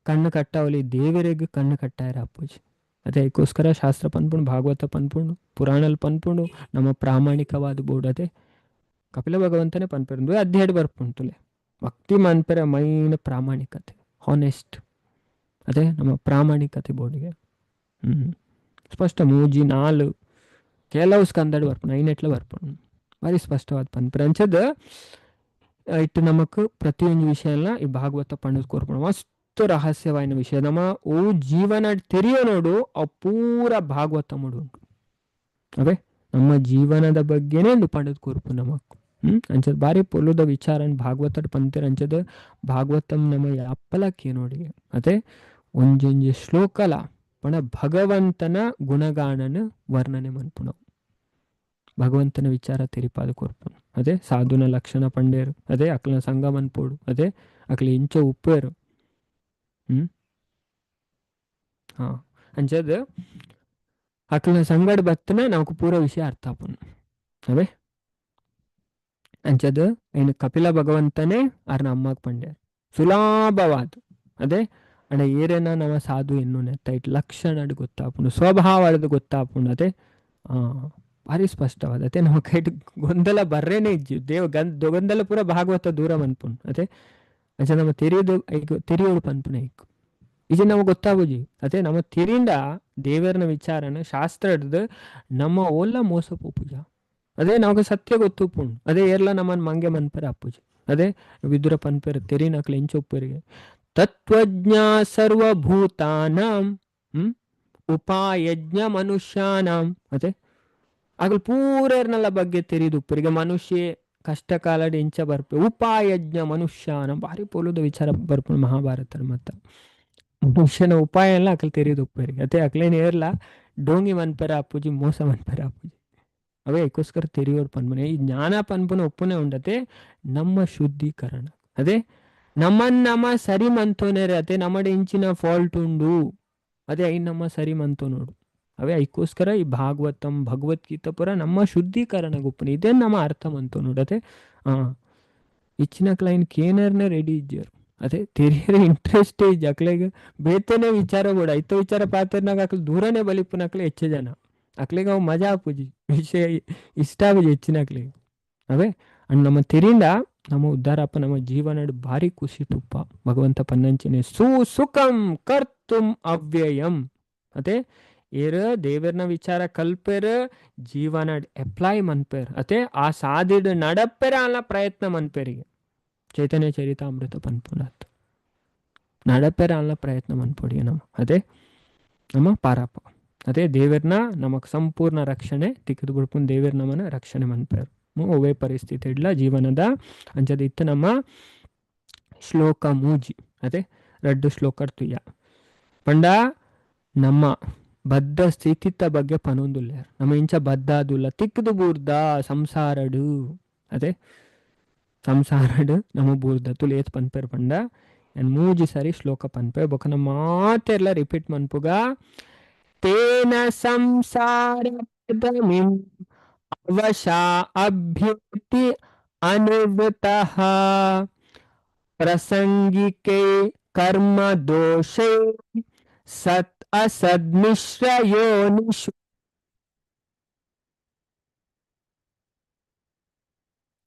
ಕಣ್ಣು ಕಟ್ಟಾವಲಿ ದೇವರಿಗೆ ಕಣ್ಣು ಕಟ್ಟಾಯರ ಅಪ್ಪುಜಿ. ಅದೇ ಅದಕ್ಕೋಸ್ಕರ ಶಾಸ್ತ್ರ ಪನ್ಪುಂಡು ಭಾಗವತ ಪನ್ಪುಂಡು ಪುರಾಣಲ್ ಪನ್ಪುಂಡು ನಮ್ಮ ಪ್ರಾಮಾಣಿಕವಾದ ಬೋರ್ಡ್. ಅದೇ ಕಪಿಲ ಭಗವಂತನೇ ಪನ್ಪೇರು ಅಧ್ಯಯನ ಬರ್ಪುಂಟುಲೆ ಭಕ್ತಿ ಮನ್ಪೆರ ಮೈನ್ ಪ್ರಾಮಾಣಿಕತೆ ಹಾನೆಸ್ಟ್. ಅದೇ ನಮ್ಮ ಪ್ರಾಮಾಣಿಕತೆ ಬೋರ್ಡಿಗೆ ಸ್ಪಷ್ಟ ಮೂಜಿ ನಾಲು ಕೆಲವು ಸ್ಕಂದಡ್ ಬರ್ಪುಂಡು ಐನೆಟ್ಲ ಬರ್ಪುಂಡು ಭಾರಿ ಸ್ಪಷ್ಟವಾದ ಪನ್ಪೆರ ಅಂಚದ ಇಟ್ಟು ನಮಕ್ ಪ್ರತಿಯೊಂದು ವಿಷಯನ ಈ ಭಾಗವತ ಪಂಡದ್ ಕೋರ್ಪುಂಡು ಮಸ್ತ್ ರಹಸ್ಯವಾಯಿನ ವಿಷಯ. ನಮ್ಮ ಓ ಜೀವನ ತೆರಿಯೋ ನೋಡು ಆ ಪೂರ ಭಾಗವತ ಮುಡು ಉಂಟು. ಅವೇ ನಮ್ಮ ಜೀವನದ ಬಗ್ಗೆನೇ ಪಂಡದ್ ಕೋರ್ಪು ನಮಕ್ ಅಂಚದ ಬಾರಿ ಪೊಲುದ ವಿಚಾರ ಭಾಗವತ ಪಂತೇರ ಅಂಚದ ಭಾಗವತಂ ನಮ್ಮ ಅಪ್ಪಲಕ್ಕೆ ನೋಡಿ. ಅದೇ ಒಂಜೊಂಜಿ ಶ್ಲೋಕಲ ಪಣ ಭಗವಂತನ ಗುಣಗಾನನ ವರ್ಣನೆ ಮನ್ಪುಣ ಭಗವಂತನ ವಿಚಾರ ತೆರಿಪಾದ ಕೊರ್ಪುಣ. ಅದೇ ಸಾಧುನ ಲಕ್ಷಣ ಪಂಡೇರು. ಅದೇ ಅಕ್ಲನ ಸಂಘ ಮನ್ಪೋಡು. ಅದೇ ಅಕ್ಲ ಇಂಚ ಉಪ್ಪೇರು. ಅಂಚದ ಅಕ್ಲನ ಸಂಗಡ ಬತ್ತನ ನಮಕ್ ಪೂರ ವಿಷಯ ಅರ್ಥ ಆಪುನು. ಅವೇ ಅಂಚದ ಏನು ಕಪಿಲ ಭಗವಂತನೇ ಅರ್ನ ಅಮ್ಮಗ್ ಪಂಡ್ಯಾರ ಸುಲಭವಾದ. ಅದೇ ಅಣ್ಣ ಏರೇನ ನಮ್ಮ ಸಾಧು ಎನ್ನು ನೆತ್ತೈಟ್ ಲಕ್ಷಣ ಗೊತ್ತಾಪುಂಡು ಸ್ವಭಾವ ಗೊತ್ತಾಪುಂಡು. ಅದೇ ಭಾರಿ ಸ್ಪಷ್ಟವಾದ. ಅದೇ ನಮ್ಮ ಕೈಟ್ ಗೊಂದಲ ಬರ್ರೇನೆ ಇಜ್ಜಿ ದೇವ ಗೊಂದಲ ಪೂರ ಭಾಗವತ ದೂರ ಮನ್ಪುಂಡು. ಅದೇ ಅಂಚ ನಮ್ಮ ತೆರಿಯೋಡು ಪನ್ಪುನ ಇಕ್ಕು ಇದು ನಮಗೆ ಗೊತ್ತಾಗುಜಿ. ಅದೇ ನಮ್ಮ ತಿರಿಂದ ದೇವರನ ವಿಚಾರನ ಶಾಸ್ತ್ರ ಹಿಡ್ದು ನಮ್ಮ ಓಲ್ಲ ಮೋಸ ಪೂಜ. ಅದೇ ನಮಗೆ ಸತ್ಯ ಗೊತ್ತುಪುಂಡು. ಅದೇ ಏರ್ಲ ನಮ್ಮನ್ ಮಂಗೆ ಮನ್ಪೆರ ಅಪ್ಪುಜಿ. ಅದೇ ವಿದುರ ಪನ್ಪೆರ ತೆರಿನಕ್ಲ ಇಂಚೊಪ್ಪರಿಗೆ ತತ್ವಜ್ಞ ಸರ್ವಭೂತಾನಾಂ ಉಪಾಯಜ್ಞ ಮನುಷ್ಯಾನಾಂ. ಅದೇ ಆಗಲ್ ಪೂರರ್ನೆಲ್ಲ ಬಗ್ಗೆ ತೆರಿದುಪ್ಪರಿಗೆ ಮನುಷ್ಯ ಕಷ್ಟ ಕಾಲದ ಇಂಚ ಬರ್ಪೆ ಉಪಾಯಜ್ಞ ಮನುಷ್ಯಾನ ಭಾರಿ ಪೋಲುದ ವಿಚಾರ ಬರ್ಪುಂಡು ಮಹಾಭಾರತ. ಮತ್ತ ಮನುಷ್ಯನ ಉಪಾಯ ಎಲ್ಲ ಅಕಲ್ ತೆರಿದುಪ್ಪರಿಗೆ. ಅದೇ ಅಕ್ಲೇನ್ ಏರ್ಲ ಡೋಂಗಿ ಮನ್ಪೆರ ಅಪ್ಪುಜಿ ಮೋಸ ಮನ್ಪೆರ ಅಪ್ಪುಜಿ. ಅವೇ ಅದಕ್ಕೋಸ್ಕರ ತೆರಿಯೋರು ಪನ್ಪುನೆ ಈ ಜ್ಞಾನ ಪನ್ಪುನ ಒಪ್ಪುನೆ ಉಂಡತೆ ನಮ್ಮ ಶುದ್ಧೀಕರಣ. ಅದೇ ನಮ್ಮ ಸರಿ ಮಂತೋನೇರೆ. ಅದೇ ನಮ್ಮಡೆ ಇಂಚಿನ ಫಾಲ್ಟ್ ಉಂಡು. ಅದೇ ಐ ನಮ್ಮ ಸರಿ ಮಂತೋ ನೋಡು. ಅವೇ ಅದಕ್ಕೋಸ್ಕರ ಈ ಭಾಗವತಂ ಭಗವದ್ಗೀತಾ ಪುರ ನಮ್ಮ ಶುದ್ಧೀಕರಣ ಗುಪ್ಪನೆ ಇದೇ ನಮ್ಮ ಅರ್ಥ ಮಂತೋ ನೋಡು. ಅದೇ ಇಚ್ಚಿನ ಕ್ಲೈನ್ ಕೇನರ್ನೇ ರೆಡಿ ಇಜ್ಜರು. ಅದೇ ತೆರಿಯರ ಇಂಟ್ರೆಸ್ಟ್ ಇಜ್ಜ ಅಕ್ಲೆಗೆ ಬೇತನೇ ವಿಚಾರ ಕೂಡ ಐತ ವಿಚಾರ ಪಾತ್ರನಾಗ ಅಕ್ಲೆ ದೂರನೇ ಬಲಿಪುನಕ್ಲೆ ಹೆಚ್ಚು ಜನ ಅಕ್ಲೆಗೆ ಅವು ಮಜಾ ಆಪುಜಿ ವಿಷಯ ಇಷ್ಟ ಆಗುಜಿ ಹೆಚ್ಚಿನ ಅಕ್ಲೆಗೆ. ಅವೇ ಅಂಡ್ ನಮ್ಮ ತೆರಿಂದ ನಮ್ಮ ಉದ್ಧಾರಪ್ಪ ನಮ್ಮ ಜೀವನ ಭಾರಿ ಖುಷಿ ತುಪ್ಪ ಭಗವಂತ ಪನ್ನಂಚಿನೇ ಸುಖಂ ಕರ್ತುಂ ಅವ್ಯಯಂ. ಅದೇ ಏರ ದೇವರನ ವಿಚಾರ ಕಲ್ಪೆರ ಜೀವನ ಅಪ್ಲೈ ಮನ್ಪೇರ್. ಅದೇ ಆ ಸಾಧಿಡ್ ನಡಪೆರ ಅಲ್ಲ ಪ್ರಯತ್ನ ಮನ್ಪೇರಿಗೆ ಚೈತನ್ಯ ಚರಿತಾಮೃತ ಪನ್ಪುನಾತ್ ನಡಪೆರ ಅಲ್ಲ ಪ್ರಯತ್ನ ಮನ್ಪೊಡಿಗೆ ನಮ್ಮ. ಅದೇ ನಮ್ಮ ಪಾರಪ್ಪ. ಅದೇ ದೇವರನ್ನ ನಮಕ್ ಸಂಪೂರ್ಣ ರಕ್ಷಣೆ ತಿಕ್ಕಿದು ಬಿಡ್ಪುನ್ ದೇವರ ನಮ್ಮನ ರಕ್ಷಣೆ ಮನ್ಪೇರು ಒವೇ ಪರಿಸ್ಥಿತಿ ಇಡ್ಲ ಜೀವನದ ಅಂಚದ ಇತ್ತು ನಮ್ಮ ಶ್ಲೋಕ ಮೂಜಿ. ಅದೇ 2 ಶ್ಲೋಕ ತುಯ್ಯ ಪಂಡ ನಮ್ಮ ಬದ್ಧ ಸ್ಥಿತಿತ ಬಗ್ಗೆ ಪನೊಂದುಲ್ಲ ನಮ್ಮ ಇಂಚ ಬದ್ದಾದುಲ್ಲ ತಿಕ್ಕದು ಬೂರ್ದ ಸಂಸಾರಡು. ಅದೇ ಸಂಸಾರಡು ನಮ್ಮ ಬೂರ್ದ ತುಳು ಏತ್ ಪನ್ಪೇರ್ ಪಂಡ ಮೂಜಿ ಸರಿ ಶ್ಲೋಕ ಪನ್ಪೆ ಬೊಕ ನಮ್ಮ ಮಾತೆಲ್ಲ ರಿಪೀಟ್ ಮನ್ಪುಗ ತೇನ ಸಂಸಾರ ಅವಶಾ ಅಭ್ಯುತಿ ಅನಿವೃತಃ ಪ್ರಸಂಗಿಕೆ ಕರ್ಮ ದೋಷೇ ಸತ್ ಅಸದ್ಮಿಶ್ರ ಯೋನಿಷು.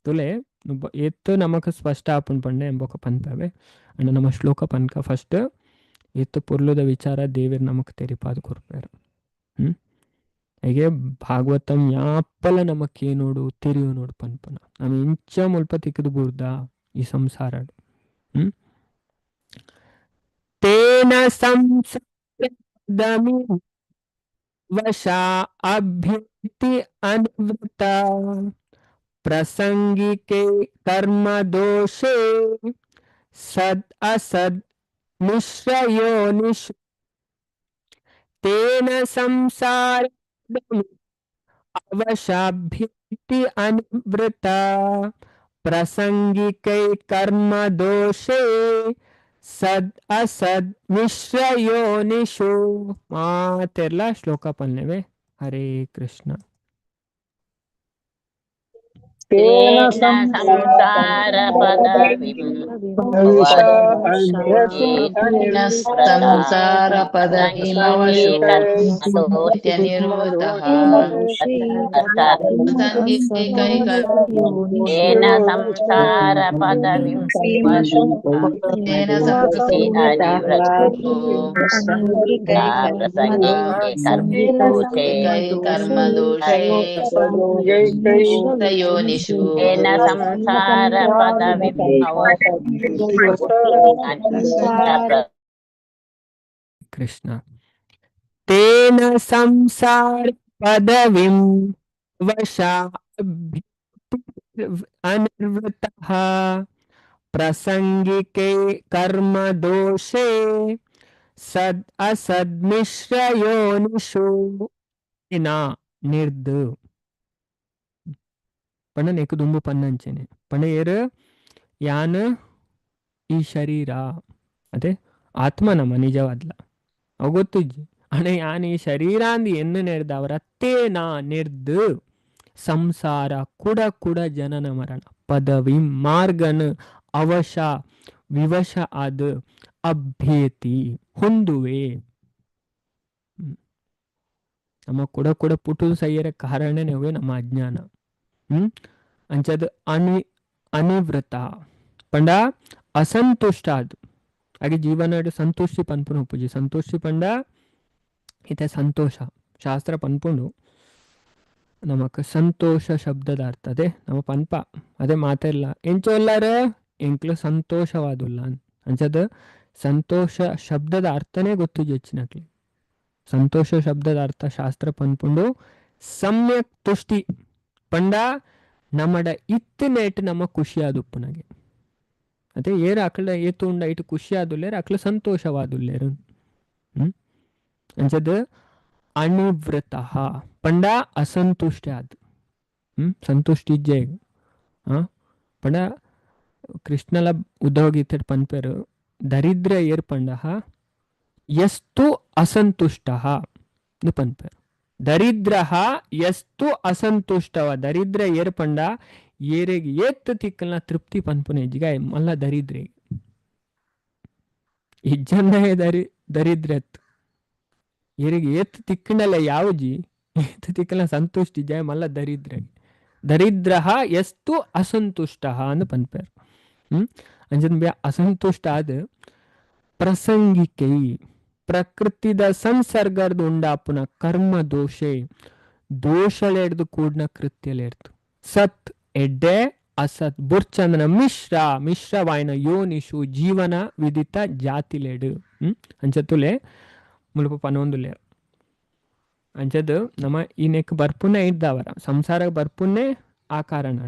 ತುಲೆ ಎತ್ತು ನಮಕ್ ಸ್ಪಷ್ಟ ಆಪುನ್ ಪಂಡೆ ಎಂಬೊಕ ಪನ್ಪವೆ ಅಂಡ್ ನಮ್ಮ ಶ್ಲೋಕ ಪನ್ಕ ಫಸ್ಟ್ ಇತ್ತು ಪುರ್ಲುದ ವಿಚಾರ ದೇವಿರ್ ನಮಕ್ ತೆರಿಪಾದ್ ಕೊರ್ಪೇರು. ಹೀಗೆ ಭಾಗವತಂ ಯಾಪಲ ನಮಕ್ ನೋಡು ತಿರಿಯು ನೋಡು ಪನ್ಪನ ನಮ್ ಇಂಚ ಮುಲ್ಪ ತಿಕ್ಕದು ಬುರ್ದ ಈ ಸಂಸಾರ. ತೇನ ಸಂಸಾರದಮಿ ವಶ ಅಭ್ಯುತಿ ಅನಿವೃತ ಪ್ರಸಂಗಿಕೆ ಕರ್ಮ ದೋಷೆ ಸದ್ ಅಸದ್ ಮಿಶ್ರಯೋನಿಷು ತೇನ ಸಂಸಾರ ಅವಶಾಭ್ಯತಿ ಅನಿವೃತ ಪ್ರಸಂಗಿಕೈ ಕರ್ಮ ದೋಷೆ ಸದ್ ಅಸದ್ ಮಿಶ್ರಯೋನಿಷು. ಮಾತೆಲ್ಲ ಶ್ಲೋಕ ಪಲ್ಲೆವೆ. ಹರೇ ಕೃಷ್ಣ. ತೇನ ಸಂಸಾರ ಪದವಿಂ ಸಂಸಾರ ಪದವಿಮವಶೋ ನಿವೃತ್ತಃ ಸಂಗಿಕೈ ಏನ ಸಂಸಾರ ಪದವಿಂ ವಶೋ ತೇನ ಸಂಸಾರಪದವಿಮವಶೋ ಪ್ರಸಂಗಿಕೆ ಕೈ ಕರ್ಮದೋಷೇ ಯೋನಿಷು ಏನ ಸಂಸಾರ ಪದವಿಂ ಕೃಷ್ಣ. ತೇನ ಸಂಸಾರ ಪದವಿಂ ವಶ ಅನಿವೃತಃ ಪ್ರಸಂಗಿಕೆ ಕರ್ಮ ದೋಷೆ ಸದ್ ಅಸದ್ ಮಿಶ್ರಯೋನಿಷು ನಿರ್ದು ಪಣ ನೆಕ್ ದುಂಬು ಪನ್ನಂಚೆನೆ ಪಣ ಏರು ಯಾನ್ ಈ ಶರೀರ ಅದೇ ಆತ್ಮ ನಮ್ಮ ನಿಜವಾದ್ಲ ಅವು ಗೊತ್ತುಜ್ಜಿ ಅಣ ಯಾನ್ ಈ ಶರೀರ ಅಂದ್ ಎನ್ನು ನೆಡ್ದವರ ತೇನ ನಿರ್ದು ಸಂಸಾರ ಕುಡ ಕುಡ ಜನನ ಮರಣ ಪದವಿ ಮಾರ್ಗನ್ ಅವಶ ವಿವಶ ಆದ ಅಭ್ಯೇತಿ ಹೊಂದುವೆ. ನಮ್ಮ ಕುಡ ಕುಡ ಪುಟುದು ಸೈಯರ ಕಾರಣನೇ ನಮ್ಮ ಅಜ್ಞಾನ. ಅಂಚದ ಅನಿವೃತ ಪಂಡ ಅಸಂತುಷ್ಟ ಅದು ಹಾಗೆ ಜೀವನ ಸಂತುಷ್ಟಿ ಪನ್ಪುನ ಉಪ್ಪುಜಿ ಸಂತುಷ್ಟಿ ಪಂಡ ಇತ್ತೆ ಸಂತೋಷ ಶಾಸ್ತ್ರ ಪನ್ಪುಂಡು ನಮಕ್ ಸಂತೋಷ ಶಬ್ದದ ಅರ್ಥ ಅದೇ ನಮ್ಮ ಪನ್ಪ ಅದೇ ಮಾತೆಲ್ಲ ಎಂಚೊಲ್ಲಾರ ಎಂಕ್ಲು ಸಂತೋಷವಾದುಲ್ಲ ಅಂಚದ ಸಂತೋಷ ಶಬ್ದದ ಅರ್ಥನೇ ಗೊತ್ತು ಹೆಚ್ಚಿನಕ್ಲಿ. ಸಂತೋಷ ಶಬ್ದದ ಅರ್ಥ ಶಾಸ್ತ್ರ ಪನ್ಪುಂಡು ಸಮ್ಯಕ್ ತುಷ್ಟಿ ಪಂಡ ನಮ್ಮಡ ಇತ್ತಿನೇಟ್ ನಮ್ಮ ಖುಷಿ ಆದುಪ್ಪುನಗೆ ಅದೇ ಏರು ಅಕ್ಲ ಏತು ಉಂಡ ಇಟ್ಟು ಖುಷಿ ಆದುಲ್ಲೇರು ಅಕ್ಲ ಸಂತೋಷವಾದುಲ್ಲೇರು. ಅಂಚದ ಅನಿವೃತ ಪಂಡ ಅಸಂತುಷ್ಟ ಆದ್ ಸಂತುಷ್ಟಿ ಇಜ್ಜೆ ಪಂಡ ಕೃಷ್ಣಲ ಉದ್ಧವ ಗೀತೆ ಪನ್ಪೇರು ದರಿದ್ರ ಏರ್ ಪಂಡ ಎಷ್ಟು ಅಸಂತುಷ್ಟ ಪನ್ಪೇರು ದರಿದ್ರ ಎಷ್ಟು ಅಸಂತುಷ್ಟವ ದರಿದ್ರ ಏರ್ ಪಂಡ ಏರೆಗೆ ಏತ್ ತಿಕ್ಕಲ್ನ ತೃಪ್ತಿ ಪನ್ಪುನೆ ಜಿಗ ಮಲ್ಲ ದರಿದ್ರೆ ಇಜ್ಜನ್ನೇ ದರಿದ್ರತ್ ಏರಿಗೆ ಏತ್ ತಿಕ್ಕಣಲ್ಲ ಯಾವಜಿ ಏತ್ ತಿಕ್ಕಲ್ನ ಸಂತುಷ್ಟಿ ಜಯ ಮಲ್ಲ ದರಿದ್ರ ದರಿದ್ರ ಎಷ್ಟು ಅಸಂತುಷ್ಟ ಅಂದ್ ಪನ್ಪೇರು. ಅಂಜನ್ ಬೇ ಅಸಂತುಷ್ಟ ಆದ ಪ್ರಸಂಗಿಕೈ ಪ್ರಕೃತಿದ ಸಂಸರ್ಗದ ಉಂಡಾಪುನ ಕರ್ಮ ದೋಷೆ ದೋಷಳೆಡ್ದು ಕೂಡ್ನ ಕೃತ್ಯಲೆಡ್ದು ಸತ್ ಎಡ್ಡೆ ಅಸತ್ ಬುರ್ಚಂದನ ಮಿಶ್ರವಾಯಿನ ಯೋನಿಷು ಜೀವನ ವಿದಿತ ಜಾತಿಲೆಡು ಅಂಚತುಲೆ ಮುಲ್ಪ ಪನೊಂದುಲೆ ಅಂಚದು ನಮ್ಮ ಈ ನೆಕ್ ಬರ್ಪುನ್ನೆ ಇದ್ದವರ ಸಂಸಾರ ಬರ್ಪುನ್ನೆ ಆ ಕಾರಣ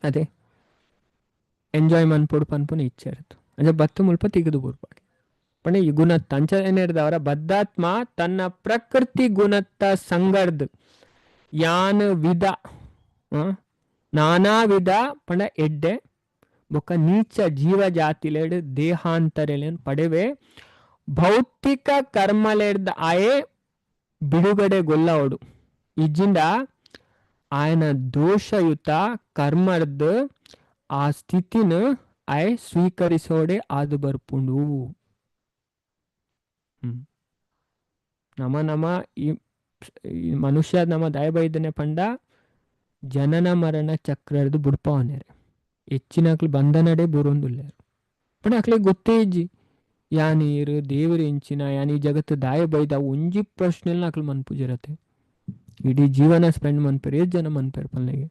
ಅದೇ ಎಂಜಾಯ್ ಮನ್ಪುಡು ಪನ್ಪುನ ಇಚ್ಛೆ ಇರ್ತು ಅಂಚ ಬತ್ತು ಮುಲ್ಪ ತಿಗದು ಬುರ್ಪಾಗಿ ಪಂಡ ಈ ಗುಣತ್ತ ಅಂಚ ಏನಿಡ್ದವರ ಬದ್ಧಾತ್ಮ ತನ್ನ ಪ್ರಕೃತಿ ಗುಣತ್ತ ಸಂಗರ್ದ್ ಯಾನ್ ವಿಧ ನಾನಾ ವಿಧ ಪಂಡ ಎಡ್ಡೆ ಬೊಕ್ಕ ನೀಚ ಜೀವ ಜಾತಿಲೆಡ್ ದೇಹಾಂತರೆಲೆನ್ ಪಡೆವೆ ಭೌತಿಕ ಕರ್ಮಲೆಡ್ದ ಆಯೆ ಬಿಡುಗಡೆ ಗೊಲ್ಲವಡು ಇಜ್ಜಿಂದ ಆಯನ ದೋಷಯುತ ಕರ್ಮರ್ದ್ ಆ ಸ್ಥಿತಿನ ಆಯ್ ಸ್ವೀಕರಿಸೋಡೆ ಆದು ಬರ್ಪುಂಡು. ನಮ್ಮ ಈ ಮನುಷ್ಯ ನಮ್ಮ ದಯಬೈದನೆ ಪಂಡ ಜನನ ಮರಣ ಚಕ್ರದ್ದು ಬುಡ್ಪವನೇರೆ ಹೆಚ್ಚಿನ ಅಕ್ಲು ಬಂಧನಡೆ ಬುರೊಂದುಲ್ಲೇರು ಪಂಡ ಅಕ್ಲೆ ಗೊತ್ತೇ ಇಜ್ಜಿ ಯಾನೀರು ದೇವರು ಇಂಚಿನ ಯಾನಿ ಜಗತ್ತು ದಾಯ ಬೈದ ಒಂಜಿ ಪ್ರಶ್ನೆಲ್ ನಾಕ್ಲು ಮನ್ಪುಜಿರತೆ ಇಡೀ ಜೀವನ ಸ್ಪೆಂಡ್ ಮನ್ಪೇರು ಎಷ್ಟು ಜನ ಮನ್ಪೇರು ಪಲ್ಲೆಗೆ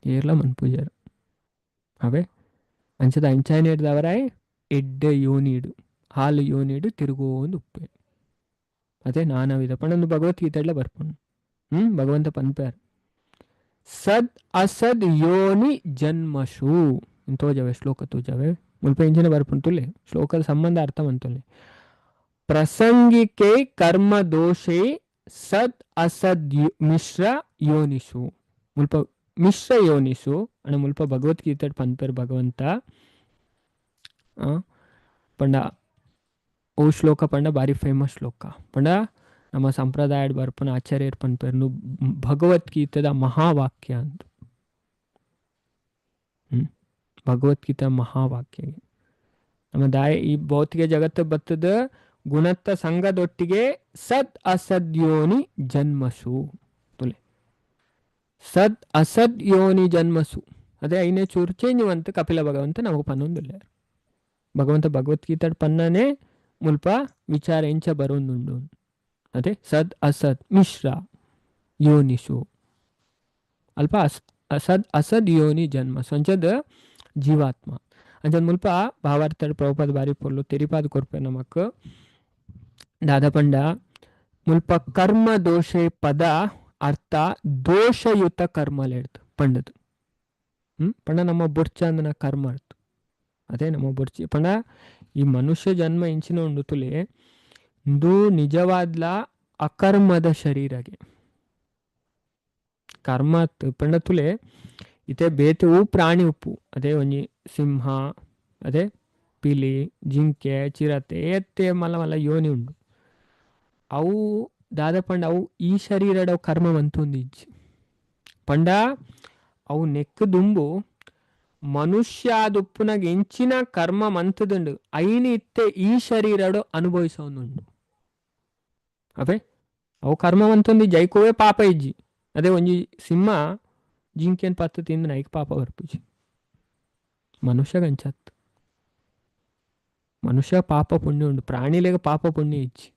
ಏರ್ಲ ಮನ್ಪುಜಾರು ಅವೇ ಅಂಚದ ಅಂಚಾಯನ ಹಿಡ್ದವರಾಯ್ ಎಡ್ಡೆ ಯೋನಿಡು ಹಾಲು ಯೋನಿಡು ತಿರುಗೋಂದು ಉಪ್ಪೆ ಅದೇ ನಾನವಿಧ ಪಂಡೊಂದು ಭಗವದ್ಗೀತೆಡ್ಲ ಬರ್ಪುಂಡು ಭಗವಂತ ಪನ್ಪೇರು ಸದ್ ಅಸದ್ ಯೋನಿ ಜನ್ಮಶು ತೋಜವೆ ಶ್ಲೋಕ ತೋಜವೆ ಮುಲ್ಪ ಇಂಚಿನ ಬರ್ಪುಂಡು ತುಲೆ ಶ್ಲೋಕದ ಸಂಬಂಧ ಅರ್ಥ ಮಂತುಲೆ ಪ್ರಸಂಗಿಕೆ ಕರ್ಮ ದೋಷೆ ಸದ್ ಅಸದ್ ಮಿಶ್ರ ಯೋನಿಸು ಮುಲ್ಪ ಮಿಶ್ರ ಯೋನಿಸು ಅಣ್ಣ ಮುಲ್ಪ ಭಗವದ್ಗೀತೆ ಪನ್ಪೇರು ಭಗವಂತ ಪಂಡ ಓ ಶ್ಲೋಕ ಪಂಡ ಬಾರಿ ಫೇಮಸ್ ಶ್ಲೋಕ ಪಂಡ ನಮ್ಮ ಸಂಪ್ರದಾಯದ ಬರ್ಪನ ಆಚಾರ್ಯರು ಪನ್ಪೇರು ಭಗವದ್ಗೀತೆದ ಮಹಾವಾಕ್ಯ ಅಂತ ಭಗವದ್ಗೀತಾ ಮಹಾವಾಕ್ಯ ನಮ್ಮ ದಾಯ ಈ ಭೌತಿಕ ಜಗತ್ತು ಬತ್ತದ ಗುಣತ್ತ ಸಂಘದೊಟ್ಟಿಗೆ ಸದ್ ಅಸದ್ ಯೋನಿ ಜನ್ಮಸು ತುಲೆ ಸದ್ ಅಸದ್ ಯೋನಿ ಜನ್ಮಸು ಅದೇ ಐನೇ ಚೂರು ಚೇಂಜ್ ಅಂತ ಕಪಿಲ ಭಗವಂತ ನಮಗೆ ಪನ್ನೊಂದಿಲ್ಲ ಭಗವಂತ ಭಗವದ್ಗೀತಾ ಪನ್ನನೇ ಮುಲ್ಪ ವಿಚಾರ ಎಂಚ ಬರೋಂದುಂಡು ಅದೇ ಸದ್ ಅಸದ್ ಮಿಶ್ರ ಯೋನಿಸು ಅಲ್ಪ ಅಸದ್ ಅಸದ್ ಯೋನಿ ಜನ್ಮಸು ಅಂಚದ ಜೀವಾತ್ಮ ಅಂಚದ ಮುಲ್ಪ ಭಾವಾರ್ಥ ಪ್ರಭುಪಾದ ಬಾರಿ ಪೊರ್ಲು ತೆರಿಪಾದ ಕೊರ್ಪೆ ನಮಕ್ ದಾದ ಪಂಡ ಮುಲ್ಪ ಕರ್ಮ ದೋಷೆ ಪದ ಅರ್ಥ ದೋಷಯುತ ಕರ್ಮಲೇಡ್ದು ಪಂಡದು ಪಂಡ ನಮ್ಮ ಬೊರ್ಚ ಅಂದನ ಕರ್ಮ ಅರ್ಥ ಅದೇ ನಮ್ಮ ಬೊರ್ಚಿ ಪಂಡ ಈ ಮನುಷ್ಯ ಜನ್ಮ ಇಂಚಿನ ಉಂಡು ತುಲೆ ಇಂದು ನಿಜವಾದ್ಲ ಅಕರ್ಮದ ಶರೀರಗೆ ಕರ್ಮ ಪಂಡ ತುಲೆ ಇತೆ ಬೇತೆ ಪ್ರಾಣಿ ಉಪ್ಪು ಅದೇ ಒಂಜಿ ಸಿಂಹ ಅದೇ ಪಿಲಿ ಜಿಂಕೆ ಚಿರತೆ ಎತ್ತೆ ಮಲ್ಲ ಮಲ್ಲ ಯೋನಿ ಉಂಡು ಅವು ದಾದ ಪಂಡ ಅವು ಈ ಶರೀರಡ ಕರ್ಮ ಮಂತೊಂದು ಇಜ್ಜಿ ಪಂಡ ಅವು ನೆಕ್ ದುಂಬು ಮನುಷ್ಯ ದುಪ್ಪುನಾಗ ಎಂಚಿನ ಕರ್ಮ ಮಂತದುಂಡು ಐನಿ ಇತ್ತೆ ಈ ಶರೀರಡು ಅನುಭವಿಸೋನುಂಡು ಅವೇ ಅವು ಕರ್ಮ ಮಂತೊಂದು ಜೈಕೋವೇ ಪಾಪ ಇಜ್ಜಿ ಅದೇ ಒಂಜಿ ಸಿಂಹ ಜಿಂಕೆನ್ ಪತ್ತು ತಿಂದು ನೈಕ್ ಪಾಪ ಬರ್ಪುಜಿ ಮನುಷ್ಯಗಂಚತ್ ಮನುಷ್ಯ ಪಾಪ ಪುಣ್ಯ ಉಂಡು ಪ್ರಾಣಿಲೆಗ ಪಾಪ ಪುಣ್ಯ ಇಜ್ಜಿ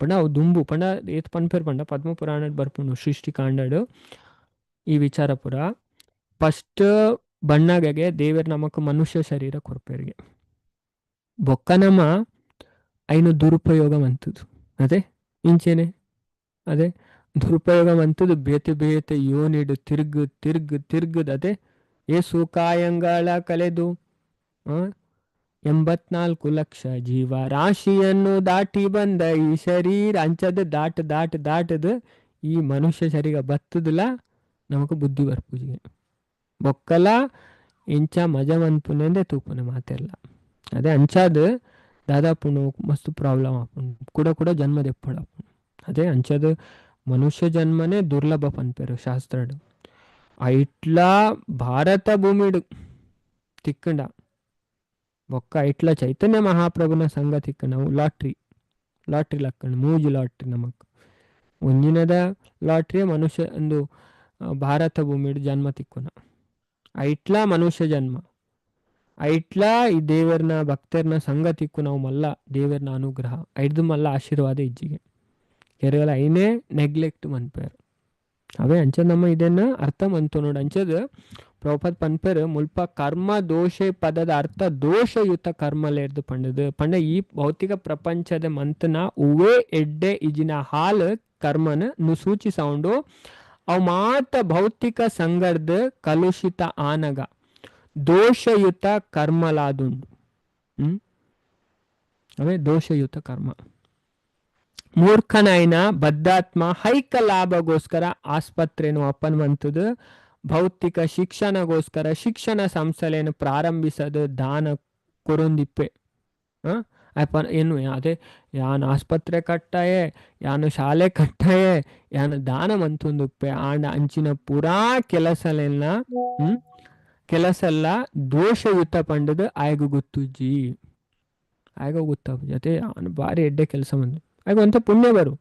ಪಂಡ ಅವು ದುಂಬು ಪಂಡ ಏತ್ ಪನ್ಪೇರು ಪಂಡ ಪದ್ಮ ಪುರಾಣಡ್ ಬರ್ಪುಂಡು ಸೃಷ್ಟಿ ಕಾಂಡಡು ಈ ವಿಚಾರ ಪುರ ಫಸ್ಟ್ ಬಣ್ಣಗೆ ದೇವರ ನಮಕ್ ಮನುಷ್ಯ ಶರೀರ ಕೊರ್ಪೇರಿಗೆ ಬೊಕ್ಕ ನಮ್ಮ ಐನು ದುರುಪಯೋಗ ಮಂತದು ಅದೇ ಇಂಚೇನೆ ಅದೇ ದುರುಪಯೋಗ ಮಂತದು ಬೇತೆ ಬೇತೆ ಯೋನಿಡು ತಿರ್ಗದ್ ಅದೇ ಸುಖಾಯಂಗಳ ಕಲೆದು 84 ಲಕ್ಷ ಜೀವ ರಾಶಿಯನ್ನು ದಾಟಿ ಬಂದ ಈ ಶರೀರ ಅಂಚದ ದಾಟದು ಈ ಮನುಷ್ಯ ಶರೀರ ಬತ್ತದಲ್ಲ ನಮಕ್ ಬುದ್ಧಿ ಬರ್ಪೂಜಿಗೆ ಬೊಕ್ಕಲ ಇಂಚ ಮಜ ಮನ್ಪುನೆ ತೂಪುನೆ ಮಾತೆಲ್ಲ ಅದೇ ಅಂಚಾದ ದಾದಾಪುನು ಮಸ್ತ್ ಪ್ರಾಬ್ಲಮ್ ಆಪುಂಡು ಕೂಡ ಜನ್ಮ ದೆಪ್ಪಡ ಅದೇ ಅಂಚದ ಮನುಷ್ಯ ಜನ್ಮನೇ ದುರ್ಲಭ ಪನ್ಪೇರು ಶಾಸ್ತ್ರಡು ಐಟ್ಲ ಭಾರತ ಭೂಮಿಡು ತಿಕ್ಕಂಡ ಬೊಕ್ಕ ಐಟ್ಲ ಚೈತನ್ಯ ಮಹಾಪ್ರಭುನ ಸಂಘ ತಿಕ್ಕ ನಾವು ಲಾಟ್ರಿ ಲಕ್ಕಂಡು ಮೂಜಿ ಲಾಟ್ರಿ ನಮಕ್ ಒಂಜಿನದ ಲಾಟ್ರಿ ಮನುಷ್ಯ ಒಂದು ಭಾರತ ಭೂಮಿಡು ಜನ್ಮ ತಿಕ್ಕುನ ಐಟ್ಲ ಮನುಷ್ಯ ಜನ್ಮ ಐಟ್ಲ ಈ ದೇವರನ ಭಕ್ತರ್ನ ಸಂಘ ತಿಕ್ಕು ನಾವು ಮಲ್ಲ ದೇವರನ ಅನುಗ್ರಹ ಐದು ಮಲ್ಲ ಆಶೀರ್ವಾದ ಇಜ್ಜಿಗೆ ಕೆರೆಗಳ ಐನೇ ನೆಗ್ಲೆಕ್ಟ್ ಮನ್ಪೇರು ಅವೇ ಅಂಚದ ನಮ್ಮ ಇದನ್ನ ಅರ್ಥ ಮಂತು ನೋಡಿ ಅಂಚದ ಪ್ರಭುಪಾದ ಪನ್ಪೇರು ಮುಲ್ಪ ಕರ್ಮ ದೋಷೆ ಪದದ ಅರ್ಥ ದೋಷಯುತ ಕರ್ಮಲೇರ್ದು ಪಂಡ ಈ ಭೌತಿಕ ಪ್ರಪಂಚದ ಮಂತನ ಉವೇ ಎಡ್ಡೆ ಇಜಿನ ಹಾಲು ಕರ್ಮನ ಸೂಚಿಸೌಂಡು ಅವು ಮಾತ ಭೌತಿಕ ಸಂಗರ್ದ ಕಲುಷಿತ ಆನಗ ದೋಷಯುತ ಕರ್ಮಲಾದುಂಡು ಅವೇ ದೋಷಯುತ ಕರ್ಮ ಮೂರ್ಖನಾಯ್ನ ಬದ್ಧಾತ್ಮ ಹೈಕ ಲಾಭಗೋಸ್ಕರ ಆಸ್ಪತ್ರೆನು ಅಪ್ಪನ್ವಂತದ್ದು ಭೌತಿಕ ಶಿಕ್ಷಣಗೋಸ್ಕರ ಶಿಕ್ಷಣ ಸಂಸ್ಥೆಯನ್ನು ಪ್ರಾರಂಭಿಸದು ದಾನ ಕೊರೊಂದಿಪ್ಪೆ ಅಪ್ಪ ಏನು ಅದೇ ಯಾನು ಆಸ್ಪತ್ರೆ ಕಟ್ಟಾಯೆ ಯಾನು ಶಾಲೆ ಕಟ್ಟಾಯೆ ಯಾನು ದಾನ ಮಂತೊಂದುಪ್ಪೆ ಆಂಡ ಅಂಚಿನ ಪುರಾ ಕೆಲಸಲ್ಲ ದೋಷಯುತ ಪಂಡದು ಆಯ್ಗ ಗೊತ್ತುಜ್ಜಿ ಆಯ್ಗ ಗೊತ್ತಾಪುಜಿ ಅದೇ ಭಾರಿ ಎಡ್ಡೆ ಕೆಲಸ ಬಂದು ಆಗ ಒಂತ ಪುಣ್ಯ ಬರು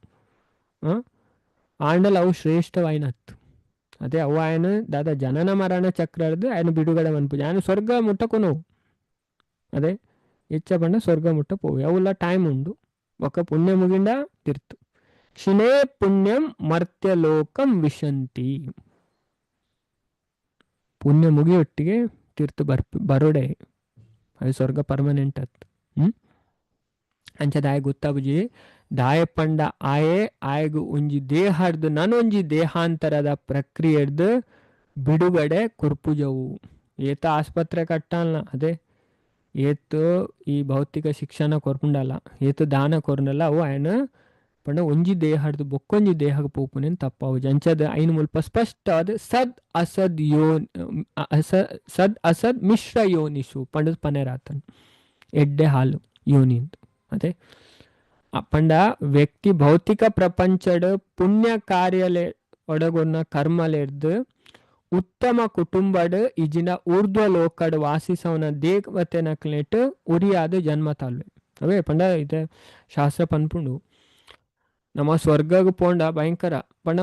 ಆಂಡಲ್ ಅವು ಶ್ರೇಷ್ಠವಾಯಿನತ್ತು ಅದೇ ಅವು ಆಯನ ದಾದ ಜನನ ಮರಣ ಚಕ್ರ ಹಿಡ್ದು ఆయన ಬಿಡುಗಡೆ ಮನ್ಪುಜಿ ఆయన ಸ್ವರ್ಗ ಮುಟ್ಟಕು ನಾವು ಅದೇ ಹೆಚ್ಚ ಪಂಡ ಸ್ವರ್ಗ ಮುಟ್ಟ ಪೋವೆ ಅವುಲ್ಲ ಟೈಮ್ ಉಂಡು ಒಕ್ಕ ಪುಣ್ಯ ಮುಗಿಂಡ ತಿರ್ತು ಕ್ಷಿಣೇ ಪುಣ್ಯಂ ಮರ್ತ್ಯಲೋಕಂ ವಿಶಂತಿ ಪುಣ್ಯ ಮುಗಿಯೊಟ್ಟಿಗೆ ತೀರ್ತು ಬರೋಡೆ ಅದು ಸ್ವರ್ಗ ಪರ್ಮನೆಂಟ್ ಅತ್ ಅಂಚ ದಾಯ ಗೊತ್ತಾಬುಜಿ ದಾಯ ಪಂಡ ಆಯೆ ಆಯಗು ಒಂಜಿ ದೇಹರ್ದು ನನೊಂಜಿ ದೇಹಾಂತರದ ಪ್ರಕ್ರಿಯೆಡ್ದು ಬಿಡುಗಡೆ ಕೊರ್ಪುಜವು ಏತ ಆಸ್ಪತ್ರೆ ಕಟ್ಟಲ್ಲ ಅದೇ ಏತು ಈ ಭೌತಿಕ ಶಿಕ್ಷಣ ಕೊರ್ಪುಂಡಲ್ಲ ಏತು ದಾನ ಕೊರ್ನಲ್ಲ ಅವು ಆಯನ ಪಂಡ ಒಂಜಿ ದೇಹರ್ದು ಬೊಕ್ಕೊಂಜಿ ದೇಹಕ್ಕೆ ಪೋಪುನೇನು ತಪ್ಪವು ಅಂಚದ ಐನು ಮುಲ್ಪ ಸ್ಪಷ್ಟ ಅದು ಸದ್ ಅಸದ್ ಮಿಶ್ರ ಯೋನಿಸು ಪಂಡದ ಪನೆರಾತನ್ ಎಡ್ಡೆ ಹಾಲು ಯೋನಿಂದು ಅದೇ ಪಂಡ ವ್ಯಕ್ತಿ ಭೌತಿಕ ಪ್ರಪಂಚಡ್ ಪುಣ್ಯ ಕಾರ್ಯಲೆ ಒಡಗೊನ್ನ ಕರ್ಮಲೆರ್ದು ಉತ್ತಮ ಕುಟುಂಬಡ್ ಇಜಿನ ಊರ್ಧ್ವ ಲೋಕಡ್ ವಾಸಿಸವನ ದೇವತೆನಕ್ಲೆಟ್ ಉರಿಯಾದ ಜನ್ಮ ತಾಳ್ವೆ ಅವೇ ಪಂಡ ಇದೆ ಶಾಸ್ತ್ರ ಪನ್ಪುಂಡು ನಮ್ಮ ಸ್ವರ್ಗಗ್ ಪೋಂಡ ಭಯಂಕರ ಪಂಡ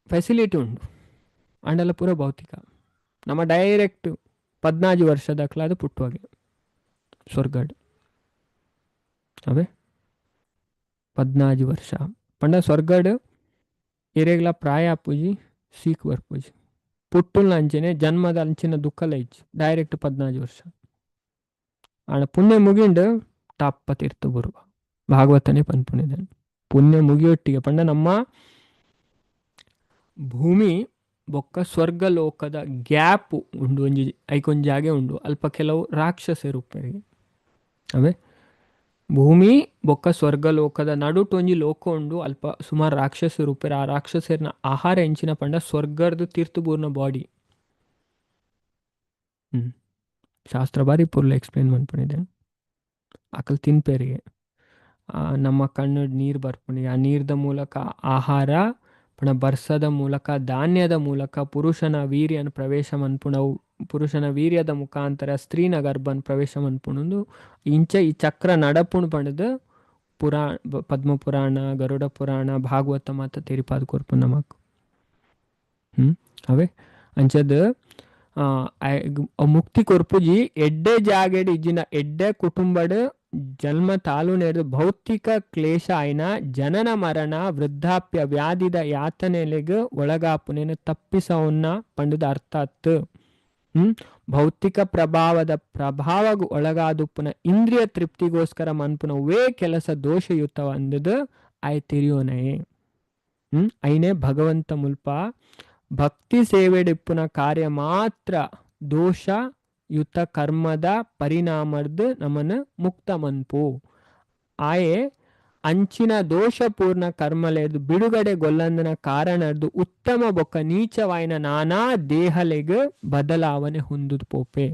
ಫೆಸಿಲಿಟಿ ಉಂಡು ಅಂಡಲ ಪೂರ ಭೌತಿಕ ನಮ್ಮ ಡೈರೆಕ್ಟ್ 14 ವರ್ಷದಕ್ಲಾದ ಪುಟ್ಟುವಾಗೆ ಸ್ವರ್ಗಡ್ ಅವೇ 14 ವರ್ಷ ಪಂಡ ಸ್ವರ್ಗಡ್ ಇರೆಗ್ಲ ಪ್ರಾಯ ಪೂಜಿ ಸೀಕ್ ಬರ್ಪೂಜಿ ಪುಟ್ಟುಲ್ನ ಅಂಚೆನೆ ಜನ್ಮದ ಅಂಚಿನ ದುಃಖಲ ಇಜ್ಜಿ ಡೈರೆಕ್ಟ್ 14 ವರ್ಷ ಆಣ ಪುಣ್ಯ ಮುಗಿಂಡು ತಾಪ ತೀರ್ತು ಬರುವ ಭಾಗವತನೇ ಪನ್ಪುಣಿದ್ದಾನೆ ಪುಣ್ಯ ಮುಗಿಯೊಟ್ಟಿಗೆ ಪಂಡ ನಮ್ಮ ಭೂಮಿ ಬೊಕ್ಕ ಸ್ವರ್ಗ ಲೋಕದ ಗ್ಯಾಪ್ ಉಂಡು ಒಂಜಿ ಐಕೊಂಜಿ ಜಾಗೆ ಉಂಡು ಅಲ್ಪ ಕೆಲವು ರಾಕ್ಷಸರು ಉಪ್ಪರಿಗೆ ಅವೇ ಭೂಮಿ ಬೊಕ್ಕ ಸ್ವರ್ಗ ಲೋಕದ ನಡುಟು ಒಂಜಿ ಲೋಕ ಉಂಡು ಅಲ್ಪ ಸುಮಾರು ರಾಕ್ಷಸರು ಉಪ್ಪೆರ್ ಆ ರಾಕ್ಷಸರ್ನ ಆಹಾರ ಎಂಚಿನ ಪಂಡ ಸ್ವರ್ಗರ್ದು ತೀರ್ಥಪೂರ್ಣ ಬಾಡಿ ಶಾಸ್ತ್ರ ಬಾರಿ ಪೂರ್ಲ ಎಕ್ಸ್ಪ್ಲೇನ್ ಮಾಡ್ಕೊಂಡಿದ್ದೇನೆ ಅಕಲ್ ತಿನ್ಪೇರಿಗೆ ನಮ್ಮ ಕಣ್ಣು ನೀರು ಬರ್ಪುಣಿ ಆ ನೀರ್ದ ಮೂಲಕ ಆಹಾರ ಪಣ ಬರ್ಸದ ಮೂಲಕ ಧಾನ್ಯದ ಮೂಲಕ ಪುರುಷನ ವೀರ್ಯನ ಪ್ರವೇಶ ಮನ್ಪುಣವು ಪುರುಷನ ವೀರ್ಯದ ಮುಖಾಂತರ ಸ್ತ್ರೀನ ಗರ್ಭನ್ ಪ್ರವೇಶ ಮನ್ಪುಣಂದು ಇಂಚ ಈ ಚಕ್ರ ನಡಪುಣ್ ಪಣದು ಪದ್ಮ ಪುರಾಣ ಗರುಡ ಪುರಾಣ ಭಾಗವತ ಮಾತ ತೆರಿಪಾದ ಕೊರ್ಪು ನಮಕ್ ಅವೇ ಅಂಚದ ಮುಕ್ತಿ ಕೊರ್ಪುಜಿ ಎಡ್ಡೆ ಜಾಗೆಡ್ ಇಜ್ಜಿನ ಎಡ್ಡೆ ಕುಟುಂಬಡ್ ಜನ್ಮ ತಾಲು ನೆರೆದು ಭೌತಿಕ ಕ್ಲೇಶ ಆಯ್ನ ಜನನ ಮರಣ ವೃದ್ಧಾಪ್ಯ ವ್ಯಾಧಿದ ಯಾತನೆಲೆಗೆ ಒಳಗಾಪುನೇನು ತಪ್ಪಿಸವನ್ನ ಪಂಡದ ಅರ್ಥ ಅತ್ತು ಭೌತಿಕ ಪ್ರಭಾವದ ಪ್ರಭಾವಗ ಒಳಗಾದುಪ್ಪುನ ಇಂದ್ರಿಯ ತೃಪ್ತಿಗೋಸ್ಕರ ಮನ್ಪುನವೇ ಕೆಲಸ ದೋಷಯುತವ ಅಂದದು ಆಯ್ ತಿರಿಯೋನೇ ಐನೇ ಭಗವಂತ ಮುಲ್ಪ ಭಕ್ತಿ ಸೇವೆಡಿಪ್ಪುನ ಕಾರ್ಯ ಮಾತ್ರ ದೋಷ ಯುತ ಕರ್ಮದ ಪರಿಣಾಮರ್ದು ನಮನ ಮುಕ್ತ ಮನ್ಪು ಆಯೆ ಅಂಚಿನ ದೋಷಪೂರ್ಣ ಕರ್ಮಲೆದು ಬಿಡುಗಡೆ ಗೊಲ್ಲಂದನ ಕಾರಣರ್ದು ಉತ್ತಮ ಬೊಕ್ಕ ನೀಚವಾಯಿನ ನಾನಾ ದೇಹಲೆಗೆ ಬದಲಾವಣೆ ಹೊಂದುದು ಪೋಪೆ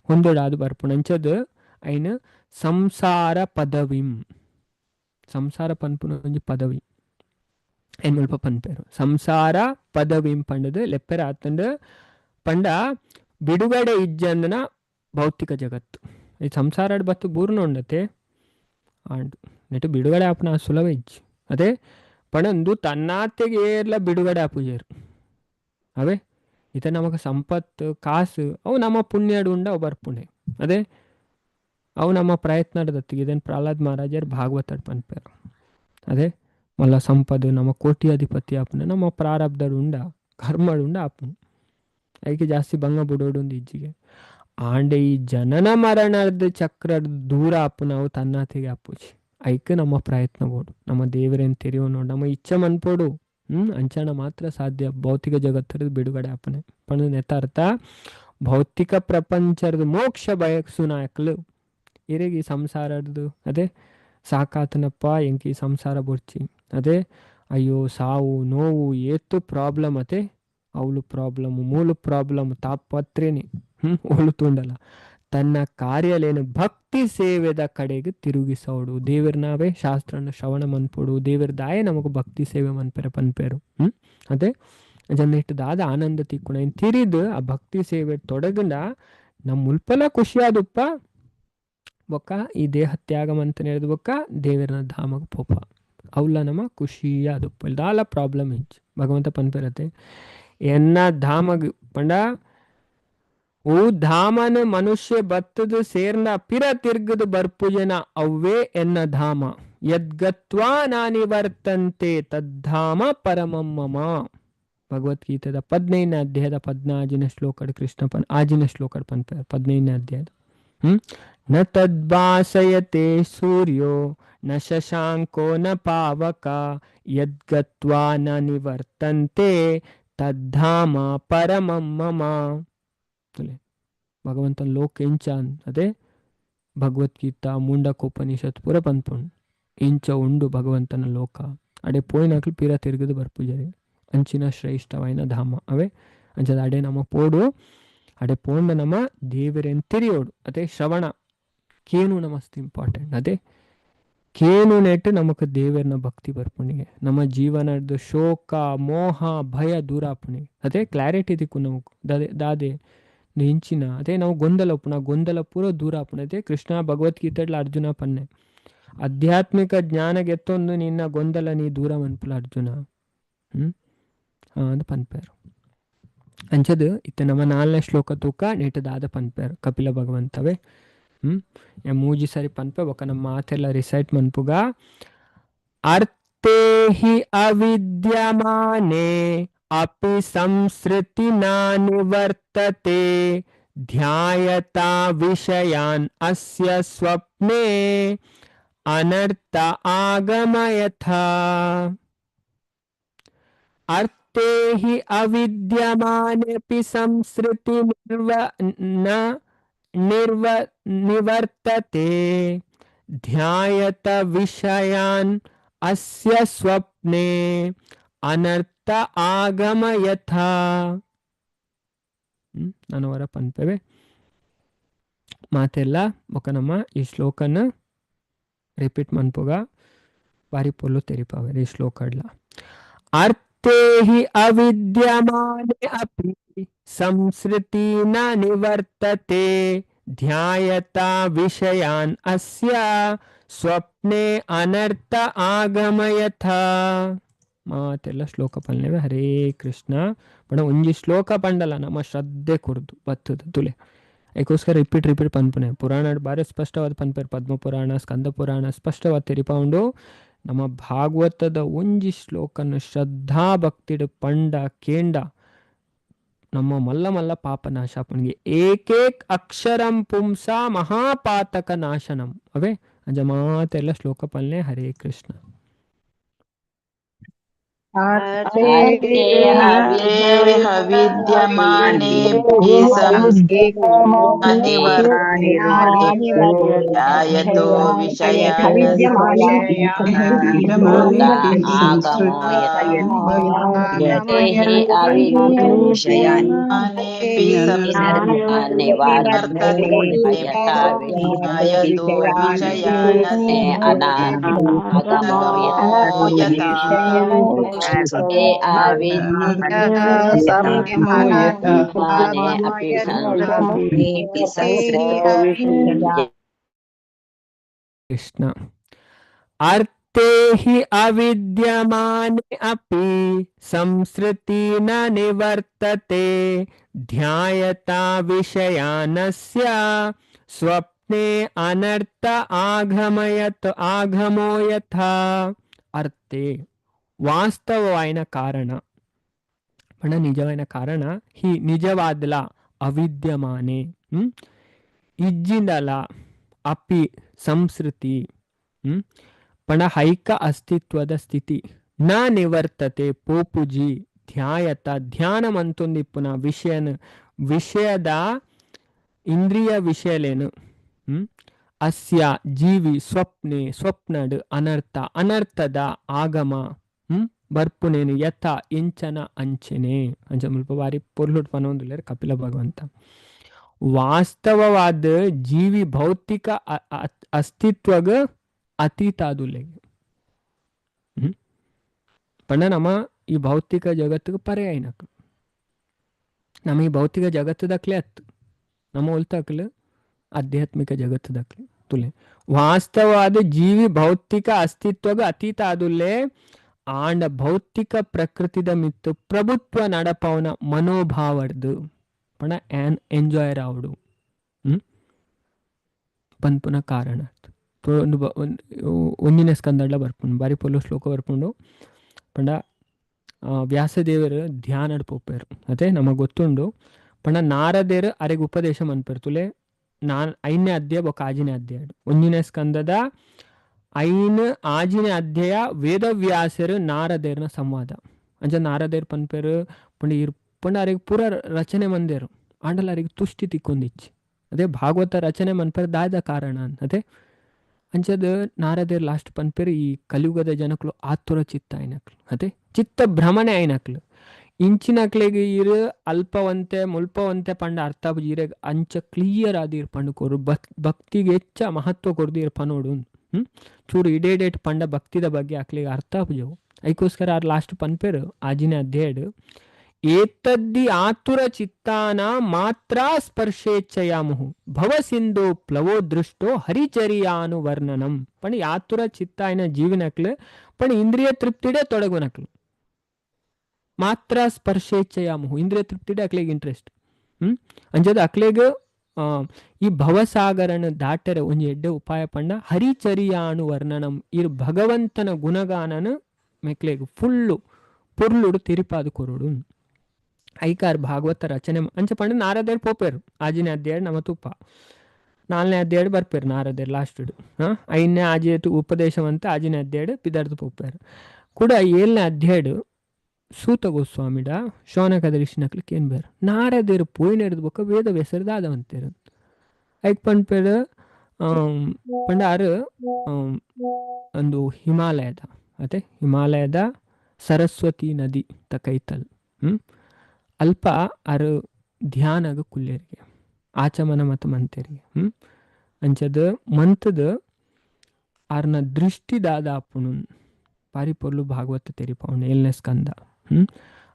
ಹೊಂದೊಡಾದು ಬರ್ಪುಣ ಅಂಚದು ಐನ ಸಂಸಾರ ಪದವಿಂ ಸಂಸಾರ ಪನ್ಪುನ ಒಂಜಿ ಪದವಿ ಐನ್ ಮುಲ್ಪ ಪನ್ಪೇರು ಸಂಸಾರ ಪದವಿಂ ಪಂಡದು ಲೆಪ್ಪೆರ ಆತಂಡು ಪಂಡ ಬಿಡುಗಡೆ ಇಜ್ಜಂದನ ಭೌತಿಕ ಜಗತ್ತು ಈ ಸಂಸಾರ ಬತ್ತು ಬೂರ್ನ ಉಂಡತೆ ಆಂಡು ನೆಟ್ಟು ಬಿಡುಗಡೆ ಆಪನ ಸುಲಭ ಇಜ್ಜಿ ಅದೇ ಪಣಂದು ತನ್ನಾತೆಗೆ ಏರ್ಲ ಬಿಡುಗಡೆ ಆಪುಜೇರು ಅವೇ ಇತ ನಮಗ ಸಂಪತ್ತು ಕಾಸು ಅವು ನಮ್ಮ ಪುಣ್ಯಡು ಉಂಡ ಅವು ಬರ್ಪುಣೆ ಅದೇ ಅವು ನಮ್ಮ ಪ್ರಯತ್ನದ ದತ್ತಿಗೆ ಇದನ್ನು ಪ್ರಹ್ಲಾದ್ ಮಹಾರಾಜರು ಭಾಗವತಡ್ ಪನ್ಪೇರು ಅದೇ ಮಲ್ಲ ಸಂಪದು ನಮ್ಮ ಕೋಟಿ ಅಧಿಪತಿ ಆಪುನ ನಮ್ಮ ಪ್ರಾರಬ್ಧಡು ಉಂಡ ಕರ್ಮಡು ಉಂಡ ಆಪುನ ಐಕೆ ಜಾಸ್ತಿ ಭಂಗ ಬಿಡೋಡು ಒಂದು ಇಜ್ಜಿಗೆ ಆಂಡೆ ಈ ಜನನ ಮರಣದ ಚಕ್ರದ ದೂರ ಆಪು ನಾವು ತನ್ನಾತಿಗೆ ಆಪುಜಿ ಐಕೆ ನಮ್ಮ ಪ್ರಯತ್ನ ಬೋಡು ನಮ್ಮ ದೇವರೇನು ತೆರೆಯೋ ನೋಡು ನಮ್ಮ ಇಚ್ಛೆ ಮನ್ಪೋಡು ಅಂಚನ ಮಾತ್ರ ಸಾಧ್ಯ ಭೌತಿಕ ಜಗತ್ತರದ ಬಿಡುಗಡೆ ಆಪನೆ ಪಣ ನೆತಾರ್ಥ ಭೌತಿಕ ಪ್ರಪಂಚದ ಮೋಕ್ಷ ಬಯಸು ನಾಯಕಲು ಇರೆಗಿ ಸಂಸಾರದ್ದು ಅದೇ ಸಾಕಾತನಪ್ಪ ಎಂಕಿ ಸಂಸಾರ ಬೊಡ್ಚಿ ಅದೇ ಅಯ್ಯೋ ಸಾವು ನೋವು ಏತು ಪ್ರಾಬ್ಲಮ್ ಅತೆ ಅವಳು ಪ್ರಾಬ್ಲಮ್ ಮೂಲ ಪ್ರಾಬ್ಲಮ್ ತಾಪತ್ರೇನೆ ಅವಳು ತುಂಡಲ್ಲ ತನ್ನ ಕಾರ್ಯಲೇನು ಭಕ್ತಿ ಸೇವೆದ ಕಡೆಗೆ ತಿರುಗಿಸೋಡು ದೇವರನಾವೇ ಶಾಸ್ತ್ರನ ಶ್ರವಣ ಮನ್ಪೋಡು ದೇವರದಾಯೇ ನಮಗೂ ಭಕ್ತಿ ಸೇವೆ ಮನ್ಪೆರ ಪನ್ಪೇರು ಅದೇ ಜನ್ನಿಟ್ಟದಾದ ಆನಂದ ತಿಕ್ಕುಣ ಇನ್ನು ತಿರಿದು ಆ ಭಕ್ತಿ ಸೇವೆ ತೊಡಗಂಡ ನಮ್ಮ ಮುಲ್ಪಲ ಖುಷಿಯಾದಪ್ಪ ಬೊಕ್ಕ ಈ ದೇಹ ತ್ಯಾಗ ಮಂತ ಹೇಳಿದ ಬೊಕ್ಕ ದೇವರನ ಧಾಮಗ ಪೋಪ ಅವಲ್ಲ ನಮ್ಮ ಖುಷಿಯಾದಪ್ಪ ಇಲ್ದಾಲ ಪ್ರಾಬ್ಲಮ್ ಇಜ್ಜಿ ಭಗವಂತ ಪನ್ಪೇರತೆ ಎನ್ನ ಧಾಮಗ ಪಂಡ ಧಾಮನ ಮನುಷ್ಯ ಬತ್ತದು ಸೇರ್ನ ಪಿರ ತಿರ್ಗದು ಬರ್ಪುಜನ ಅವ್ವೇ ಎನ್ನ ಧಾಮ ಯದ್ಗತ್ವಾ ನಾನಿವರ್ತಂತೆ ತದ್ಧಾಮ ಪರಮಮ್ಮಮ. ಭಗವದ್ಗೀತೆದ 15ನೇ ಅಧ್ಯಾಯದ 14ನೇ ಶ್ಲೋಕದ ಕೃಷ್ಣ ಆಜಿನ ಶ್ಲೋಕದ 15ನೇ ಅಧ್ಯಾಯದ ನ ತದ್ಭಾಸಯತೆ ಸೂರ್ಯೋ ನ ಶಶಾಂಕೋ ನ ಪಾವಕ ಯದ್ಗತ್ವಾ ನ ನಿವರ್ತಂತೆ ತದ್ಧಾಮ ಪರಮಮ್ಮಮ. ಭಗವಂತನ ಲೋಕ ಇಂಚಾನ್ ಅದೇ ಭಗವದ್ಗೀತಾ ಮುಂಡಕೋಪನಿಷತ್ ಪೂರ ಪನ್ಪುಂಡು. ಇಂಚ ಉಂಡು ಭಗವಂತನ ಲೋಕ ಅಡೆ ಪೋಯಿನಕ್ಲು ಪಿರ ತಿರುಗದು ಬರ್ಪುಜರಿ ಅಂಚಿನ ಶ್ರೇಷ್ಠವಾಯಿನ ಧಾಮ ಅವೇ ಅಂಚದ ಅಡೆ ನಮ್ಮ ಪೋಡು ಅಡೆ ಪೋಂಡ ನಮ್ಮ ದೇವರೆನ್ ತಿರಿಯೋಡು ಅದೇ ಶ್ರವಣ ಕೇನು ನಮಸ್ತ್ ಇಂಪಾರ್ಟೆಂಟ್. ಅದೇ ಕೇನು ನೆಟ್ಟು ನಮಕ್ ದೇವರನ ಭಕ್ತಿ ಬರ್ಪುಣಿಗೆ ನಮ್ಮ ಜೀವನದ ಶೋಕ ಮೋಹ ಭಯ ದೂರ ಆಪುಣಿಗೆ ಅದೇ ಕ್ಲಾರಿಟಿ ದಿಕ್ಕು ನಮಕ್ ದಾದೆ ಇಂಚಿನ ಅದೇ ನಾವು ಗೊಂದಲ ಪೂರ ದೂರ ಆಪುಣ. ಅದೇ ಕೃಷ್ಣ ಭಗವದ್ಗೀತೆಡ್ಲ ಅರ್ಜುನ ಪನ್ನೆ ಆಧ್ಯಾತ್ಮಿಕ ಜ್ಞಾನ ಗೆತ್ತೊಂದು ನಿನ್ನ ಗೊಂದಲ ನೀ ದೂರ ಮನ್ಪುಲ ಅರ್ಜುನ ಅದು ಪನ್ಪೇರು ಅಂಚದು ಇತ್ತ ನಮ್ಮ 4ನೇ ಶ್ಲೋಕ ತೂಕ ನೆಟ್ಟದಾದ ಪನ್ಪೇರು ಕಪಿಲ ಭಗವಂತವೇ. ಮೂಜಿ ಸರಿ ಪನ್ಪೆ ಒಕ್ಕ ನಮ್ಮ ಮಾತೆಲ್ಲ ರಿಸೈಟ್ ಮನ್ಪುಗ ಅರ್ಥೇ ಹಿ ಅವಿದ್ಯಮಾನೆ ಅಪಿ ಸಂಸ್ಕೃತಿ ನಿವರ್ತತೆ ಧ್ಯಾಯತಾ ವಿಷಯಾನ್ ಅಸ್ಯ ಸ್ವಪ್ನೆ ಅನರ್ಥ ಆಗಮಯಥಾ. ಅರ್ಥೇ ಹಿ ಅವಿದ್ಯಮಾನೆಪಿ ಸಂಸ್ಕೃತಿ ನಿವರ್ತತೆ ಧ್ಯಾಯತ ವಿಷಯಾನ್ ಅಸ್ಯ ಸ್ವಪ್ನೆ ಅನರ್ಥ ಆಗಮಯಥಾ. ನಾನು ಅವರ ಪನ್ಪೇವೆ ಮಾತೆಲ್ಲ ఒక ನಮ್ಮ ಈ ಶ್ಲೋಕನ ರಿಪೀಟ್ ಮನ್ಪುಗ ಬಾರಿ ಪೊಲ್ಲು ತೆರಿಪಾವೆ ಈ ಶ್ಲೋಕಡ್ಲ. ಅರ್ಥೇ ಹಿ ಅವಿದ್ಯಮಾನೆ ಅಪಿ ಸಂಸ್ಕೃತಿ ನ ನಿವರ್ತತೆ ಧ್ಯಾಯತಾ ವಿಷಯಾನ್ ಅಸ್ಯ ಸ್ವಪ್ನೆ ಅನರ್ಥ ಆಗಮಯಥಾ. ಮಾತೆಲ್ಲ ಶ್ಲೋಕ ಪಲ್ನೆವೆ ಹರೇ ಕೃಷ್ಣ ಪಂಡ ಒಂಜಿ ಶ್ಲೋಕ ಪಂಡಲ ನಮ್ಮ ಶ್ರದ್ಧೆ ಕುರ್ದು ಬತ್ತದ ತುಲೆ ಅದಕ್ಕೋಸ್ಕರ ರಿಪೀಟ್ ಪನ್ಪುನೆ. ಪುರಾಣ ಬಾರಿ ಸ್ಪಷ್ಟವಾದ ಪನ್ಪೇರು ಪದ್ಮ ಪುರಾಣ ಸ್ಕಂದ ಪುರಾಣ ಸ್ಪಷ್ಟವಾದ ತೆರಿಪೌಂಡು ನಮ್ಮ ಭಾಗವತದ ಒಂಜಿ ಶ್ಲೋಕನ ಶ್ರದ್ಧಾ ಭಕ್ತಿಡ್ ಪಂಡ ಕೇಂಡ ನಮ್ಮ ಮಲ್ಲ ಮಲ್ಲ ಪಾಪ ನಾಶ ಪುಣಿಗೆ ಏಕೇಕ್ ಅಕ್ಷರಂ ಪುಂಸ ಮಹಾಪಾತಕ ನಾಶನಂ ಅವೇ ಅಂಜ ಮಾತೆಲ್ಲ ಶ್ಲೋಕ ಪಲ್ನೆ ಹರೇ ಕೃಷ್ಣ. ವಿದ್ಯಮಾನೆ ಧ್ಯಾಯತೋ ಕೃಷ್ಣ. ಅರ್ಥೇ ಹಿ ಅವಿದ್ಯಮಾನೆ ಅಪಿ ಸಂಸ್ಕೃತಿ ನ ನಿವರ್ತತೆ ಧ್ಯಾಯತಾ ವಿಷಯಾನಸ್ಯ ಸ್ವಪ್ನೆ ಅನರ್ಥ ಆಗಮೋ ಯಥಾ. ಅರ್ಥೇ ವಾಸ್ತವವಾಯಿನ ಕಾರಣ ಪಣ ನಿಜವಾಯಿನ ಕಾರಣ ಹಿ ನಿಜವಾದಲ ಅವಿದ್ಯಮಾನೆ ಇಜ್ಜಿಂದಲ ಅಪಿ ಸಂಸ್ಕೃತಿ ಪಣ ಹೈಕ ಅಸ್ತಿತ್ವದ ಸ್ಥಿತಿ ನ ನಿವರ್ತತೆ ಪೋಪುಜಿ ಧ್ಯಾಯತ ಧ್ಯಾನ ಮಂತೊಂದಿಪ್ಪುನ ವಿಷಯದ ಇಂದ್ರಿಯ ವಿಷಯಲೇನು ಅಸ್ಯ ಜೀವಿ ಸ್ವಪ್ನಡ್ ಅನರ್ಥದ ಆಗಮ ಬರ್ಪುನೇನು ಯಥ ಇಂಚನ ಅಂಚನೆ ಅಂಚ ಮುಲ್ಪ ಬಾರಿ ಪೊರ್ಲುಟ್ ಪನೊಂದುಲ್ಲೇರು ಕಪಿಲ ಭಗವಂತ. ವಾಸ್ತವವಾದ ಜೀವಿ ಭೌತಿಕ ಅಸ್ತಿತ್ವಗ ಅತೀತ ಆದುಲ್ಲೆಗೆ ಪಂಡ ನಮ್ಮ ಈ ಭೌತಿಕ ಜಗತ್ತಿಗೆ ಪರ್ಯಾಯನಕ್ಲು ನಮ್ಮ ಈ ಭೌತಿಕ ಜಗತ್ತದಕ್ಲೆ ಅತ್ತು ನಮ್ಮ ಉಲ್ತಕ್ಲು ಆಧ್ಯಾತ್ಮಿಕ ಜಗತ್ತದಕ್ಲೆ ತುಲೆ. ವಾಸ್ತವವಾದ ಜೀವಿ ಭೌತಿಕ ಅಸ್ತಿತ್ವಗ ಅತೀತ ಆದುಲ್ಲೆ ಆಂಡ ಭೌತಿಕ ಪ್ರಕೃತಿದ ಮಿತ್ತು ಪ್ರಭುತ್ವ ನಡಪವನ ಮನೋಭಾವರ್ದು ಪಂಡ ಆ್ಯನ್ ಎಂಜಾಯ್ ರಾವಡು ಪನ್ಪುನ ಕಾರಣ ಒಂದು ಒಂದಿನ ಸ್ಕಂದಡ್ಲ ಬರ್ಪುಂಡು ಬಾರಿ ಪೊಲು ಶ್ಲೋಕ ಬರ್ಪುಂಡು ಪಂಡ ವ್ಯಾಸದೇವರು ಧ್ಯಾನ ಪೋಪೇರು ಅದೇ ನಮಗೆ ಗೊತ್ತುಂಡು ಪಂಡ ನಾರದೇರು ಅರೆಗೆ ಉಪದೇಶ ಮನ್ಪೇರು ತುಲೆ ಐದನೇ ಅಧ್ಯಾಯ ಬೊಕ್ಕ ಆಜಿನೇ ಅಧ್ಯಾಯ ಒಂದಿನ ಸ್ಕಂದದ ಆಜಿನೇ ಅಧ್ಯಾಯ ವೇದವ್ಯಾಸರು ನಾರದೇರ್ನ ಸಂವಾದ ಅಂಚ ನಾರದೇರ್ ಪನ್ಪೇರು ಪಂಡ ಪಂಡ ಅರೆಗೆ ಪೂರ ರಚನೆ ಮಂದೇರು ಆಂಡಲ ಅರೆಗೆ ತುಷ್ಟಿ ತಿಕ್ಕೊಂದಿಚ್ಚಿ ಅದೇ ಭಾಗವತ ರಚನೆ ಮನ್ಪೇರು ದಾದ ಕಾರಣ ಅದೇ ಅಂಚದ ನಾರದೇರ್ ಲಾಸ್ಟ್ ಪನ್ಪೇರು ಈ ಕಲಿಯುಗದ ಜನಕ್ಲು ಆತುರ ಚಿತ್ತ ಐನಕ್ಲು ಅದೇ ಚಿತ್ತ ಭ್ರಮಣೆ ಐನಕ್ಲು ಇಂಚಿನಕ್ಲಿಗೆ ಇರು ಅಲ್ಪವಂತೆ ಮುಲ್ಪವಂತೆ ಪಂಡ ಅರ್ಥ ಇರೆಗ್ ಅಂಚ ಕ್ಲಿಯರ್ ಆದಿರ್ ಪಂಡು ಕೊರು ಭಕ್ತಿಗೆ ಹೆಚ್ಚ ಮಹತ್ವ ಕೊಡ್ದಿರ್ ಪನೋಡು ಚೂರು ಇಡೇಡೇಟ್ ಪಂಡ ಭಕ್ತಿದ ಬಗ್ಗೆ ಅಕ್ಲಿಗೆ ಅರ್ಥ ಪುಜವು ಅದಕ್ಕೋಸ್ಕರ ಅವ್ರು ಲಾಸ್ಟ್ ಪನ್ಪೇರು ಆಜಿನ ಅಧ್ಯಾಯಡು ಏತದ್ದಿ ಆತುರ ಚಿತ್ತಾನ ಮಾತ್ರ ಸ್ಪರ್ಶೇಚ್ಛಯಾಮುಹು ಭವ ಸಿಂಧು ಪ್ಲವೋ ದೃಷ್ಟೋ ಹರಿಚರಿಯಾನು ವರ್ಣನಂ ಪಂಡ ಆತುರ ಚಿತ್ತ ಐನ ಜೀವನಕ್ಲು ಪಂಡ ಇಂದ್ರಿಯ ತೃಪ್ತಿಡೆ ತೊಡಗುನಕ್ಲು ಮಾತ್ರ ಸ್ಪರ್ಶೇಚ್ಛಯಾಮುಹು ಇಂದ್ರಿಯ ತೃಪ್ತಿಡೆ ಅಕ್ಲಿಗೆ ಇಂಟ್ರೆಸ್ಟ್ ಅಂಜದ ಅಕ್ಲಿಗೆ ಈ ಭವಸಾಗರನ ದಾಟರೆ ಒಂಜಿ ಎಡ್ಡೆ ಉಪಾಯ ಪಂಡ ಹರಿಚರಿಯಾನು ವರ್ಣನಂ ಇರ್ ಭಗವಂತನ ಗುಣಗಾನನ ಮೆಕ್ಲೆಗ್ ಫುಲ್ಲು ಪುರ್ಲುಡು ತಿರಿಪಾದು ಕೊರುಡು ಐಕಾರ್ ಭಾಗವತ ರಚನೆ ಅಂಚ ಪಂಡ ನಾರದೇರ್ ಪೋಪೇರು ಆಜಿನ ಅಧ್ಯಾಯ ನಮ್ಮ ತುಪ್ಪ 4ನೇ ಅಧ್ಯಾಯ ಬರ್ಪೇರು ನಾರದೇರ್ ಲಾಸ್ಟ್ 5ನೇ ಆಜಿಯತು ಉಪದೇಶವಂತ ಆಜಿನ ಅಧ್ಯಾಯ ಪಿದಾರ್ಥ ಪೋಪೇರು ಕೂಡ 7ನೇ ಅಧ್ಯಾಯ ಸೂತ ಗೋಸ್ವಾಮಿಡ ಶೌನಕದ ಋಷಿನಕ್ಲಿಕ್ಕೆ ಏನು ಬೇರು ನಾರದೇರು ಪೋಯಿನ ಹಿಡಿದು ಬೊಕ್ಕ ವೇದ ಹೆಸರುದಾದವಂತೇರು ಐಕ್ ಪಂಡ್ಪೇರು ಪಂಡ ಆರು ಒಂದು ಹಿಮಾಲಯದ ಅದೇ ಹಿಮಾಲಯದ ಸರಸ್ವತಿ ನದಿ ತಕೈತಲ್ ಅಲ್ಪ ಅರು ಧ್ಯಾನಗ ಕುಲ್ಲೇರಿಗೆ ಆಚಮನ ಮತ್ತು ಮಂತೇರಿಗೆ ಅಂಚದ ಮಂತದ ಆರ್ನ ದೃಷ್ಟಿದಾದ ಅಪ್ಪುನು ಪಾರಿ ಪೊರ್ಲು ಭಾಗವತ ತೆರಿಪವನು 7ನೇ ಸ್ಕಂದ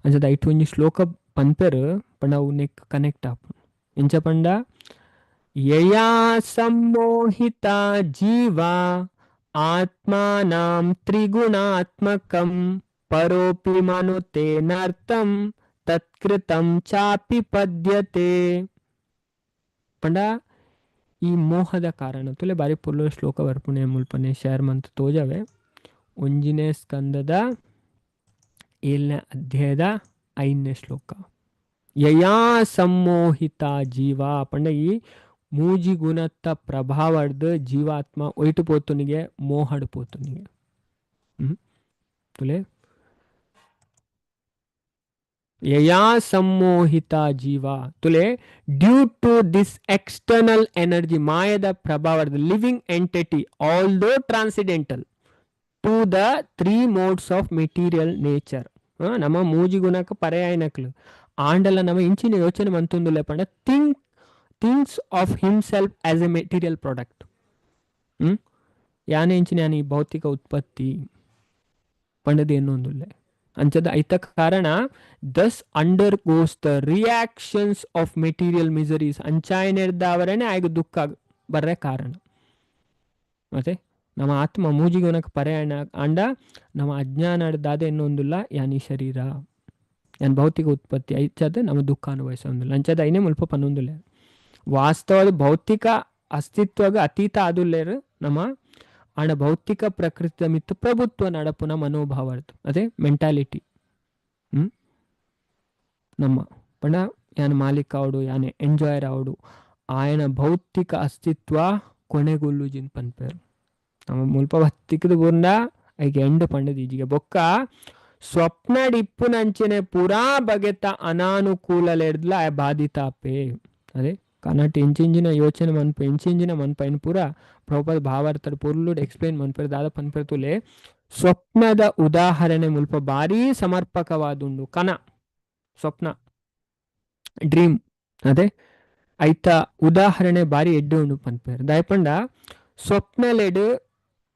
ಅಂಚದ ಐಟು ಒಂಜಿ ಶ್ಲೋಕ ಪನ್ಪೇರು ಪಂಡ ಅವು ನೆಕ್ ಕನೆಕ್ಟ್ ಆಪುನು ಎಂಚ ಪಂಡ ಯಯಾ ಸಮ್ಮೋಹಿತ ಜೀವ ಆತ್ಮಾನಾಂ ತ್ರಿಗುಣಾತ್ಮಕಂ ಪರೋಪಿ ಮನುತೇನರ್ಥಂ ತತ್ಕೃತಂ ಚಾಪಿ ಪದ್ಯತೆ ಪಂಡ ಈ ಮೋಹದ ಕಾರಣ ತುಲೆ ಬಾರಿ ಪೊರ್ಲು ಶ್ಲೋಕ ಬರ್ಪುಣೆ ಮುಲ್ಪನೆ ಶೇರ್ ಮಂತ್ ತೋಜವೆ ಒಂಜಿನೇ ಸ್ಕಂದದ 7ನೇ ಅಧ್ಯಾಯದ 5ನೇ ಶ್ಲೋಕ ಯಯಾ ಸಮ್ಮೋಹಿತ ಜೀವ ಪಂಡ ಈ ಮೂಜಿ ಗುಣತ್ತ ಪ್ರಭಾವದ ಜೀವಾತ್ಮ ಒಯ್ಟು ಪೋತುನಿಗೆ ಮೋಹಡ್ ಪೋತುನಿಗೆ ತುಲೆ ಯಯಾ ಸಮ್ಮೋಹಿತ ಜೀವ ತುಲೆ due to this external energy ಮಾಯದ ಪ್ರಭಾವದ living entity although transcendental to the 3 modes of material nature ನಮ್ಮ ಮೂಜಿ ಗುಣಕ್ಕೆ ಪರ್ಯಾಯನಕ್ಲು ಆಂಡಲ ನಮ್ಮ ಇಂಚಿನ ಯೋಚನೆ ಮಂತೊಂದುಲೆ ಪಂಡ thinks of himself as a material product ಯಾನೆ ಇಂಚಿನ ಯಾನಿ ಭೌತಿಕ ಉತ್ಪತ್ತಿ ಪಂಡದ ಏನೊಂದುಲ್ಲೆ ಅಂಚದ ಐತ ಕಾರಣ thus undergoes the reactions of material miseries ಅಂಚಾಯನಿರ್ದಾವರನೆ ಆಗ ದುಃಖ ಬರ್ರೆ ಕಾರಣ ಮತ್ತೆ ನಮ್ಮ ಆತ್ಮ ಮೂಜಿಗೋನಕ್ಕೆ ಪರ್ಯಾಣ ಅಂಡ ನಮ್ಮ ಅಜ್ಞಾನ ದಾದ ಇನ್ನೊಂದಿಲ್ಲ ಯಾನಿ ಶರೀರ ಯಾನ್ ಭೌತಿಕ ಉತ್ಪತ್ತಿ ಐಚದ ನಮ್ಮ ದುಃಖ ಅನುಭವಿಸೋದಿಲ್ಲ ಅಂಚದ ಐನೇ ಮುಲ್ಪ ಪನ್ನೊಂದಿಲ್ಲ ವಾಸ್ತವದ ಭೌತಿಕ ಅಸ್ತಿತ್ವಗ ಅತೀತ ಆದುಲ್ಲೇರು ನಮ್ಮ ಆಂಡ ಭೌತಿಕ ಪ್ರಕೃತಿದ ಮಿತ್ತು ಪ್ರಭುತ್ವ ನಡಪುನ ಮನೋಭಾವ ಅದೇ ಮೆಂಟಾಲಿಟಿ ನಮ್ಮ ಪಂಡ ಯಾನ್ ಮಾಲೀಕ ಅವಡು ಯಾನೆ ಎಂಜಾಯರ್ ಅವಡು ఆయన ಭೌತಿಕ ಅಸ್ತಿತ್ವ ಕೊನೆಗೊಳ್ಳುಜಿನ್ ಪನ್ಪೇರು ನಮ್ಮ ಮುಲ್ಪ ಭತ್ತಿಕದ ಗುಂಡ ಐಗೆ ಎಂಡು ಪಂಡದ ಈಜಿಗೆ ಬೊಕ್ಕ ಸ್ವಪ್ನ ಡಿಪ್ಪುನಂಚನೆ ಪೂರಾ ಬಗೆತ ಅನಾನುಕೂಲಲೆಡ್ಲ ಬಾಧಿತಾಪೆ ಅದೇ ಕನ್ನಟ ಇಂಚಿಂಜಿನ ಯೋಚನೆ ಮನ್ಪ ಇಂಚಿಂಜಿನ ಮನ್ಪ ಏನು ಪೂರ ಪ್ರಭುಪಾದ ಭಾವಾರ್ಥ ಪೊರ್ಲುಡ್ ಎಕ್ಸ್ಪ್ಲೇನ್ ಮನ್ಪೇರು ದಾದ ಪನ್ಪೇರು ತುಲೆ ಸ್ವಪ್ನದ ಉದಾಹರಣೆ ಮುಲ್ಪ ಭಾರಿ ಸಮರ್ಪಕವಾದುಂಡು ಕನ ಸ್ವಪ್ನ ಡ್ರೀಮ್ ಅದೇ ಐತ ಉದಾಹರಣೆ ಬಾರಿ ಎಡ್ಡೆ ಉಂಡು ಪನ್ಪೇರು ದಯಪಂಡ ಸ್ವಪ್ನಲೆಡ್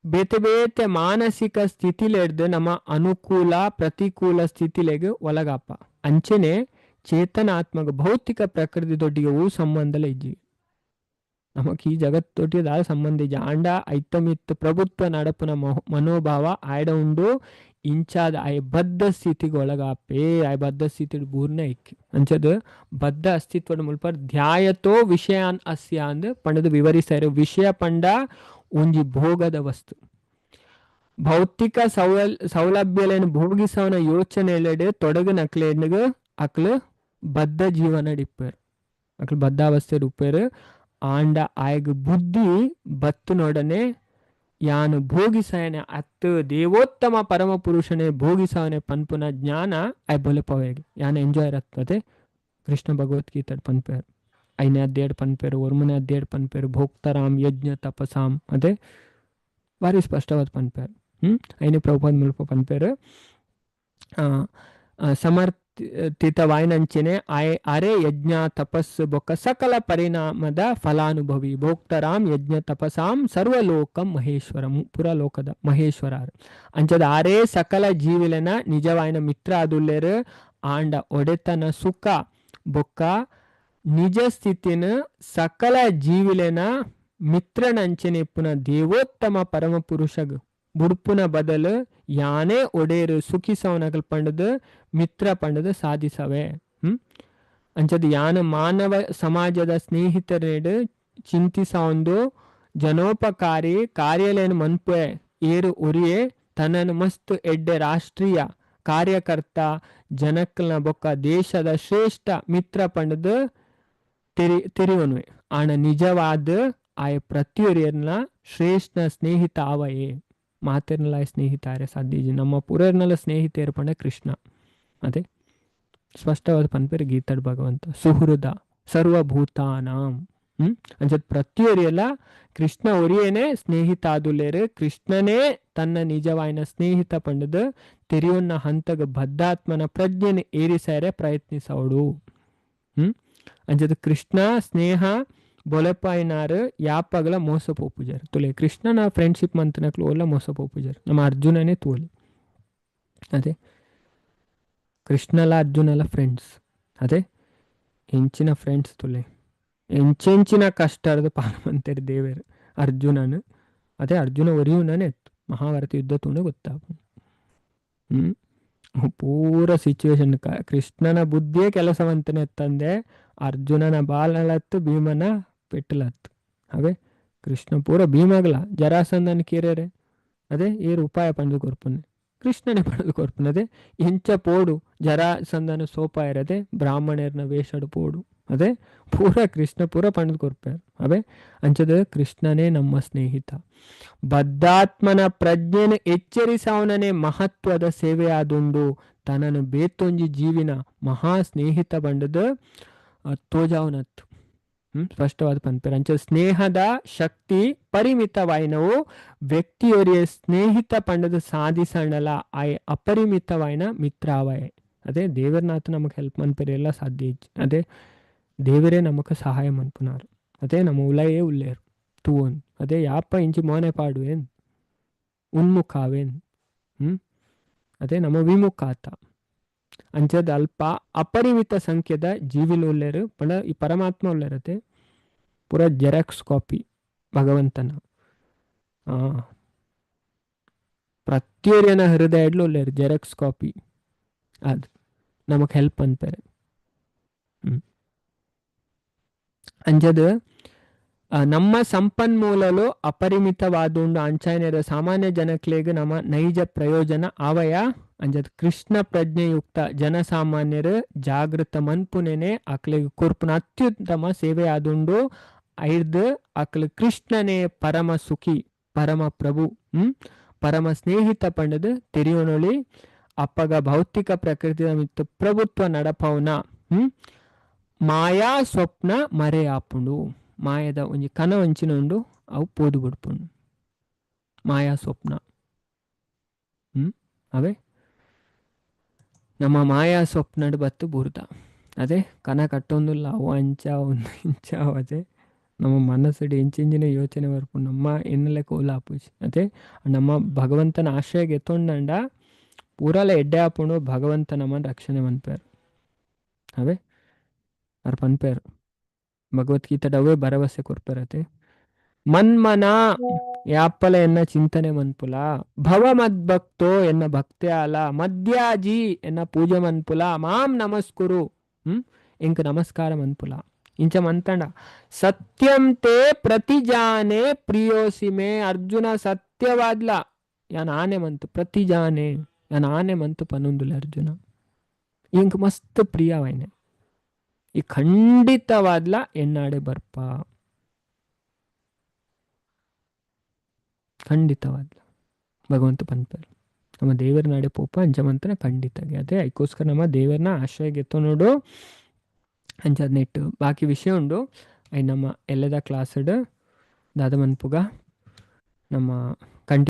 ಬೇತೆ ಬೇತೆ ಮಾನಸಿಕ ಸ್ಥಿತಿಲೆಡ್ದು ನಮ್ಮ ಅನುಕೂಲ ಪ್ರತಿಕೂಲ ಸ್ಥಿತಿಲೆಗೆ ಒಳಗಪ್ಪ ಅಂಚೆನೆ ಚೇತನಾತ್ಮಕ ಭೌತಿಕ ಪ್ರಕೃತಿ ದೊಡ್ಡಿಗೆ ಸಂಬಂಧಲ ಇಜ್ಜಿ ನಮಕ್ ಈ ಜಗತ್ತೊಟ್ಟಿ ದಾದ ಸಂಬಂಧಿ ಜಾಂಡ ಐತ್ತಮಿತ್ತು ಪ್ರಭುತ್ವ ನಡಪುನ ಮನೋಭಾವ ಆಯ್ಡ ಉಂಡು ಇಂಚಾದ ಆಯ್ ಬದ್ಧ ಸ್ಥಿತಿಗೆ ಒಳಗಾಪೆ ಆಯ್ ಬದ್ಧ ಸ್ಥಿತಿ ಬೂರ್ನ ಇಕ್ಕಿ ಅಂಚದು ಬದ್ಧ ಅಸ್ತಿತ್ವದ ಮುಲ್ಪ ಧ್ಯಾಯತೋ ವಿಷಯಾನ್ ಅಸ್ಯ ಅಂದ್ ಪಂಡದು ವಿವರಿಸ್ತಾರೆ. ವಿಷಯ ಪಂಡ ಒಂಜಿ ಭೋಗದ ವಸ್ತು, ಭೌತಿಕ ಸೌಲಭ್ಯలను ಭೋಗಿಸವನ ಯೋಚನೆಲೆಡೆ ತೊಡಗಿನ ಅಕ್ಲೆಡ್ನಗ ಅಕ್ಲು ಬದ್ಧ ಜೀವನ ಡಿಪ್ಪೇರು, ಅಕ್ಲು ಬದ್ಧಾವಸ್ಥೆ ಡಿಪ್ಪೇರು. ಆಂಡ ಆಯ್ಗ ಬುದ್ಧಿ ಬತ್ತುನೊಡನೆ ಯಾನು ಭೋಗಿಸಯನೆ ಅತ್ತು ದೇವೋತ್ತಮ ಪರಮ ಪುರುಷನೇ ಭೋಗಿಸವನೆ ಪನ್ಪುನ ಜ್ಞಾನ ಆಯ್ ಬೊಲೆಪವೇಗೆ ಯಾನ ಎಂಜಾಯ್ ರತ್ತತೆ. ಕೃಷ್ಣ ಭಗವದ್ಗೀತೆ ಪನ್ಪೇರು ಐನೇ ಅಧ್ಯಾಯ ಪನ್ಪೇರು, ಒರ್ಮನೆ ಅಧ್ಯಾಯ ಪನ್ಪೇರು, ಭೋಕ್ತರಾಮ್ ಯಜ್ಞ ತಪಸಾಮ್ ಅದೇ ಭಾರಿ ಸ್ಪಷ್ಟವಾದ ಪನ್ಪೇರು. ಐನೇ ಪ್ರಭುಪಾದ ಮುಲ್ಪ ಪನ್ಪೇರು ಸಮರ್ಥಿತವಾಯ್ನಂಚಿನೆ ಅರೆ ಯಜ್ಞ ತಪಸ್ಸು ಬೊಕ್ಕ ಸಕಲ ಪರಿಣಾಮದ ಫಲಾನುಭವಿ ಭೋಕ್ತರಾಮ್ ಯಜ್ಞ ತಪಸಾಂ ಸರ್ವಲೋಕಂ ಮಹೇಶ್ವರಂ ಪುರಲೋಕದ ಮಹೇಶ್ವರಾರು ಅಂಚದ ಆರೇ ಸಕಲ ಜೀವಿಲನ ನಿಜವಾಯಿನ ಮಿತ್ರ ಅದುಲ್ಲೇರು ಆಂಡ ಒಡೆತನ ಸುಖ ಬೊಕ್ಕ ನಿಜ ಸ್ಥಿತಿನ ಸಕಲ ಜೀವಿಲೆನ ಮಿತ್ರನಂಚನೆ ಪುನ ದೇವೋತ್ತಮ ಪರಮ ಪುರುಷಗ್ ಬುಡ್ಪುನ ಬದಲು ಯಾನೇ ಒಡೇರು ಸುಖಿಸವನಗಲ್ ಪಂಡದು ಮಿತ್ರ ಪಂಡದು ಸಾಧಿಸವೆ. ಅಂಚದು ಯಾನ ಮಾನವ ಸಮಾಜದ ಸ್ನೇಹಿತರೇಡು ಚಿಂತಿಸೊಂದು ಜನೋಪಕಾರಿ ಕಾರ್ಯಲೇನು ಮನ್ಪೆ ಏರು ಉರಿಯೇ ತನ್ನನ್ನು ಮಸ್ತ್ ಎಡ್ಡೆ ರಾಷ್ಟ್ರೀಯ ಕಾರ್ಯಕರ್ತ ಜನಕ್ಕಲ್ನ ಬೊಕ್ಕ ದೇಶದ ಶ್ರೇಷ್ಠ ಮಿತ್ರ ಪಂಡದು ತೆರಿವನ್ವೆ ಆಣ ನಿಜವಾದ ಆಯ ಪ್ರತಿಯೊರಿಯರ್ನ ಶ್ರೇಷ್ಠ ಸ್ನೇಹಿತ ಆವಯೇ ಮಾತೆರ್ನಲ ಸ್ನೇಹಿತಾರೆ ಸಾಧ್ಯಜಿ ನಮ್ಮ ಪುರರ್ನಲ ಸ್ನೇಹಿತೇರು ಪಂಡ ಕೃಷ್ಣ ಅದೇ ಸ್ಪಷ್ಟವಾದ ಪನ್ಪೇರು ಗೀತಾಡ್ ಭಗವಂತ ಸುಹೃದ ಸರ್ವಭೂತಾನಾಂ. ಅಂಚದ್ ಪ್ರತಿಯೊರಿಯಲ್ಲ ಕೃಷ್ಣ ಒರಿಯೇನೆ ಸ್ನೇಹಿತ ಆದುಲೇರು ಕೃಷ್ಣನೇ ತನ್ನ ನಿಜವಾಯಿನ ಸ್ನೇಹಿತ ಪಂಡದು ತೆರಿಯೊನ್ನ ಹಂತಗ ಬದ್ಧಾತ್ಮನ ಪ್ರಜ್ಞೆನ ಏರಿಸಾರೆ ಪ್ರಯತ್ನಿಸೋಡು. ಅಂಚದ ಕೃಷ್ಣ ಸ್ನೇಹ ಬೊಲೆಪಾಯಿನಾರು ಯಾಪಗಲ ಮೋಸ ಪೋಪುಜಾರು ತುಲೆ ಕೃಷ್ಣನ ಫ್ರೆಂಡ್ಶಿಪ್ ಮಂತನಕ್ಲು ಓಲ್ಲ ಮೋಸ ಪೋಪುಜಾರು ನಮ್ಮ ಅರ್ಜುನನೇ ತೋಲಿ ಅದೇ ಕೃಷ್ಣಲ ಅರ್ಜುನಲ ಫ್ರೆಂಡ್ಸ್ ಅದೇ ಹೆಂಚಿನ ಫ್ರೆಂಡ್ಸ್ ತುಲೆ ಹೆಂಚೆಂಚಿನ ಕಷ್ಟದ ಪಾಲ್ಮಂತೇರು ದೇವರು ಅರ್ಜುನನು ಅದೇ ಅರ್ಜುನ ಒರಿಯುನನೇ ಮಹಾಭಾರತ ಯುದ್ಧ ತುಂಡ ಗೊತ್ತಾಗ ಪೂರ ಸಿಚುವೇಶನ್ ಕೃಷ್ಣನ ಬುದ್ಧಿಯೇ ಕೆಲಸವಂತನೇ ತಂದೆ ಅರ್ಜುನನ ಬಾಲಲತ್ತು ಭೀಮನ ಪೆಟ್ಟಲತ್ತು ಅವೇ ಕೃಷ್ಣ ಪೂರ ಭೀಮಗಲ ಜರಾಸಂದನ ಕೇರ್ಯಾರೆ ಅದೇ ಏರು ಉಪಾಯ ಪಂಡು ಕೊರ್ಪನೆ ಕೃಷ್ಣನೇ ಪಡೆದು ಕೊರ್ಪನೆ ಅದೇ ಇಂಚ ಪೋಡು ಜರಾಸಂದನ ಸೋಪ ಇರದೆ ಬ್ರಾಹ್ಮಣರ್ನ ವೇಷಡು ಪೋಡು ಅದೇ ಪೂರ ಕೃಷ್ಣ ಪೂರ ಪಂಡು ಕೊರ್ಪಾರು ಅವೇ ಅಂಚದ ಕೃಷ್ಣನೇ ನಮ್ಮ ಸ್ನೇಹಿತ ಬದ್ಧಾತ್ಮನ ಪ್ರಜ್ಞೆನ ಎಚ್ಚರಿಸವನನೇ ಮಹತ್ವದ ಸೇವೆಯಾದುಂಡು ತನ್ನನ್ನು ಬೇತೊಂಜಿ ಜೀವಿನ ಮಹಾ ಸ್ನೇಹಿತ ಬಂಡದ ತೋಜಾವನತ್ತು ಸ್ಪಷ್ಟವಾದ ಪನ್ಪೇರು ಅಂಚ ಸ್ನೇಹದ ಶಕ್ತಿ ಪರಿಮಿತವಾಯಿನವು ವ್ಯಕ್ತಿಯೊರಿಯ ಸ್ನೇಹಿತ ಪಂಡದ ಸಾಧಿಸಣಲ ಆಯ್ ಅಪರಿಮಿತವಾಯಿನ ಮಿತ್ರ ಆವಯೆ ಅದೇ ದೇವರನಾಥ ನಮಗೆ ಹೆಲ್ಪ್ ಮನ್ಪೇರು ಎಲ್ಲ ಸಾಧ್ಯ ಅದೇ ದೇವರೇ ನಮಕ್ ಸಹಾಯ ಮನ್ಪುನಾರು ಅದೇ ನಮ್ಮ ಉಲಯೇ ಉಲ್ಲೇರು ತೂವನ್ ಅದೇ ಯಾಪ ಇಂಚಿ ಮೋನೆ ಪಾಡುವೇನ್ ಉನ್ಮುಖಾವೇನ್ ಅದೇ ನಮ್ಮ ವಿಮುಖಾತ ಅಂಚದ ಅಲ್ಪ ಅಪರಿಮಿತ ಸಂಖ್ಯೆದ ಜೀವಿಲು ಉಲ್ಲೇರು ಪಂಡ ಈ ಪರಮಾತ್ಮ ಉಲ್ಲೇರತೆ ಪೂರ ಜೆರಾಕ್ಸ್ ಕಾಪಿ ಭಗವಂತನ ಪ್ರತಿಯೊರಿಯನ ಹೃದಯಡ್ಲು ಉಲ್ಲೇರು ಜೆರಾಕ್ಸ್ ಕಾಪಿ ಅದು ನಮಕ್ ಹೆಲ್ಪ್ ಅನ್ಪೇರೆ ಅಂಜದು ನಮ್ಮ ಸಂಪನ್ಮೂಲಲು ಅಪರಿಮಿತವಾದುಂಡು ಅಂಚಾಯನೆರ ಸಾಮಾನ್ಯ ಜನಕ್ಲೆಗ್ ನಮ್ಮ ನೈಜ ಪ್ರಯೋಜನ ಆವಯ ಅಂಜದ್ ಕೃಷ್ಣ ಪ್ರಜ್ಞೆಯುಕ್ತ ಜನಸಾಮಾನ್ಯರು ಜಾಗೃತ ಮನ್ಪುನೆನೆ ಅಕ್ಲೆಗ್ ಕೊರ್ಪುನ ಅತ್ಯುತ್ತಮ ಸೇವೆ ಆದುಂಡು ಐರ್ದು ಅಕ್ಲು ಕೃಷ್ಣನೇ ಪರಮ ಸುಖಿ ಪರಮ ಪ್ರಭು ಪರಮ ಸ್ನೇಹಿತ ಪಂಡದು ತೆರಿಯೋನೊಳಿ ಅಪ್ಪಗ ಭೌತಿಕ ಪ್ರಕೃತಿಯ ಮಿತ್ತು ಪ್ರಭುತ್ವ ನಡಪವನ ಮಾಯಾ ಸ್ವಪ್ನ ಮರೆ ಆಪುಂಡು ಮಾಯದ ಒಂಜಿ ಕನ ವಂಚಿನುಂಡು ಅವು ಪೋದು ಬಿಡ್ಪುಂಡು ಮಾಯಾ ಸ್ವಪ್ನ ಅವೇ ನಮ್ಮ ಮಾಯಾ ಸ್ವಪ್ನಡ್ ಬತ್ತು ಬುರ್ದ ಅದೇ ಕನ ಕಟ್ಟೊಂದುಲ್ಲ ಅವು ಅಂಚ ಒಂದು ಇಂಚ ಅದೇ ನಮ್ಮ ಮನಸ್ಸಡಿ ಇಂಚಿಂಚಿನ ಯೋಚನೆ ಬರ್ಪು ನಮ್ಮ ಎನ್ನಲೆ ಕೋಲ ಆಪುಜಿ ಅದೇ ನಮ್ಮ ಭಗವಂತನ ಆಶ್ರಯಗೆ ಎತ್ತೊಂಡಂಡ ಪೂರಲ ಎಡ್ಡೆ ಆಪುಂಡು ಭಗವಂತ ನಮ್ಮ ರಕ್ಷಣೆ ಮನ್ಪೇರು ಅವೇ ಅವ್ರು ಪನ್ಪೇರು ಭಗವದ್ಗೀತೆಡವೇ ಭರವಸೆ ಕೊರ್ಪರತೆ ಮನ್ಮನ ಯಾಪ್ಪಲ ಎನ್ನ ಚಿಂತನೆ ಮನ್ಪುಲ ಭವ ಮದ್ಭಕ್ತೋ ಎನ್ನ ಭಕ್ತ್ಯಾಲ ಮಧ್ಯಾಜಿ ಎನ್ನ ಪೂಜೆ ಮನ್ಪುಲ ಮಾಂ ನಮಸ್ಕುರು ಇಂಕ ನಮಸ್ಕಾರ ಮನ್ಪುಲ ಇಂಚ ಮಂತಂಡ ಸತ್ಯಂ ತೇ ಪ್ರತಿಜಾನೆ ಪ್ರಿಯೋಸಿಮೆ ಅರ್ಜುನ ಸತ್ಯವಾದ್ಲ ಯಾನ್ ಆನೆ ಮಂತು ಪ್ರತಿಜಾನೆ ಯಾನ್ ಆನೆ ಮಂತು ಪನುಂದುಲ ಅರ್ಜುನ ಇಂಕ ಮಸ್ತ್ ಪ್ರಿಯವಾಯ್ನೆ ಈ ಖಂಡಿತವಾದ್ಲ ಎನ್ನಾಡೆ ಬರ್ಪ ಖಂಡಿತವಾದ್ಲ ಭಗವಂತ ಪನ್ಪರ್ ನಮ್ಮ ದೇವರ ನಾಡೆ ಪೋಪ ಅಂಚಮಂತನ ಖಂಡಿತಾಗಿ ಅದೇ ಅದಕ್ಕೋಸ್ಕರ ನಮ್ಮ ದೇವರನ್ನ ಆಶ್ರಯ ಗೆತ್ತೋ ನೋಡು ಅಂಚದ್ ನೆಟ್ಟು ಬಾಕಿ ವಿಷಯ ಉಂಡು ಅಯ್ಯ ನಮ್ಮ ಎಲ್ಲದ ಕ್ಲಾಸಡ್ ದಾದ ಮನ್ಪುಗ ನಮ್ಮ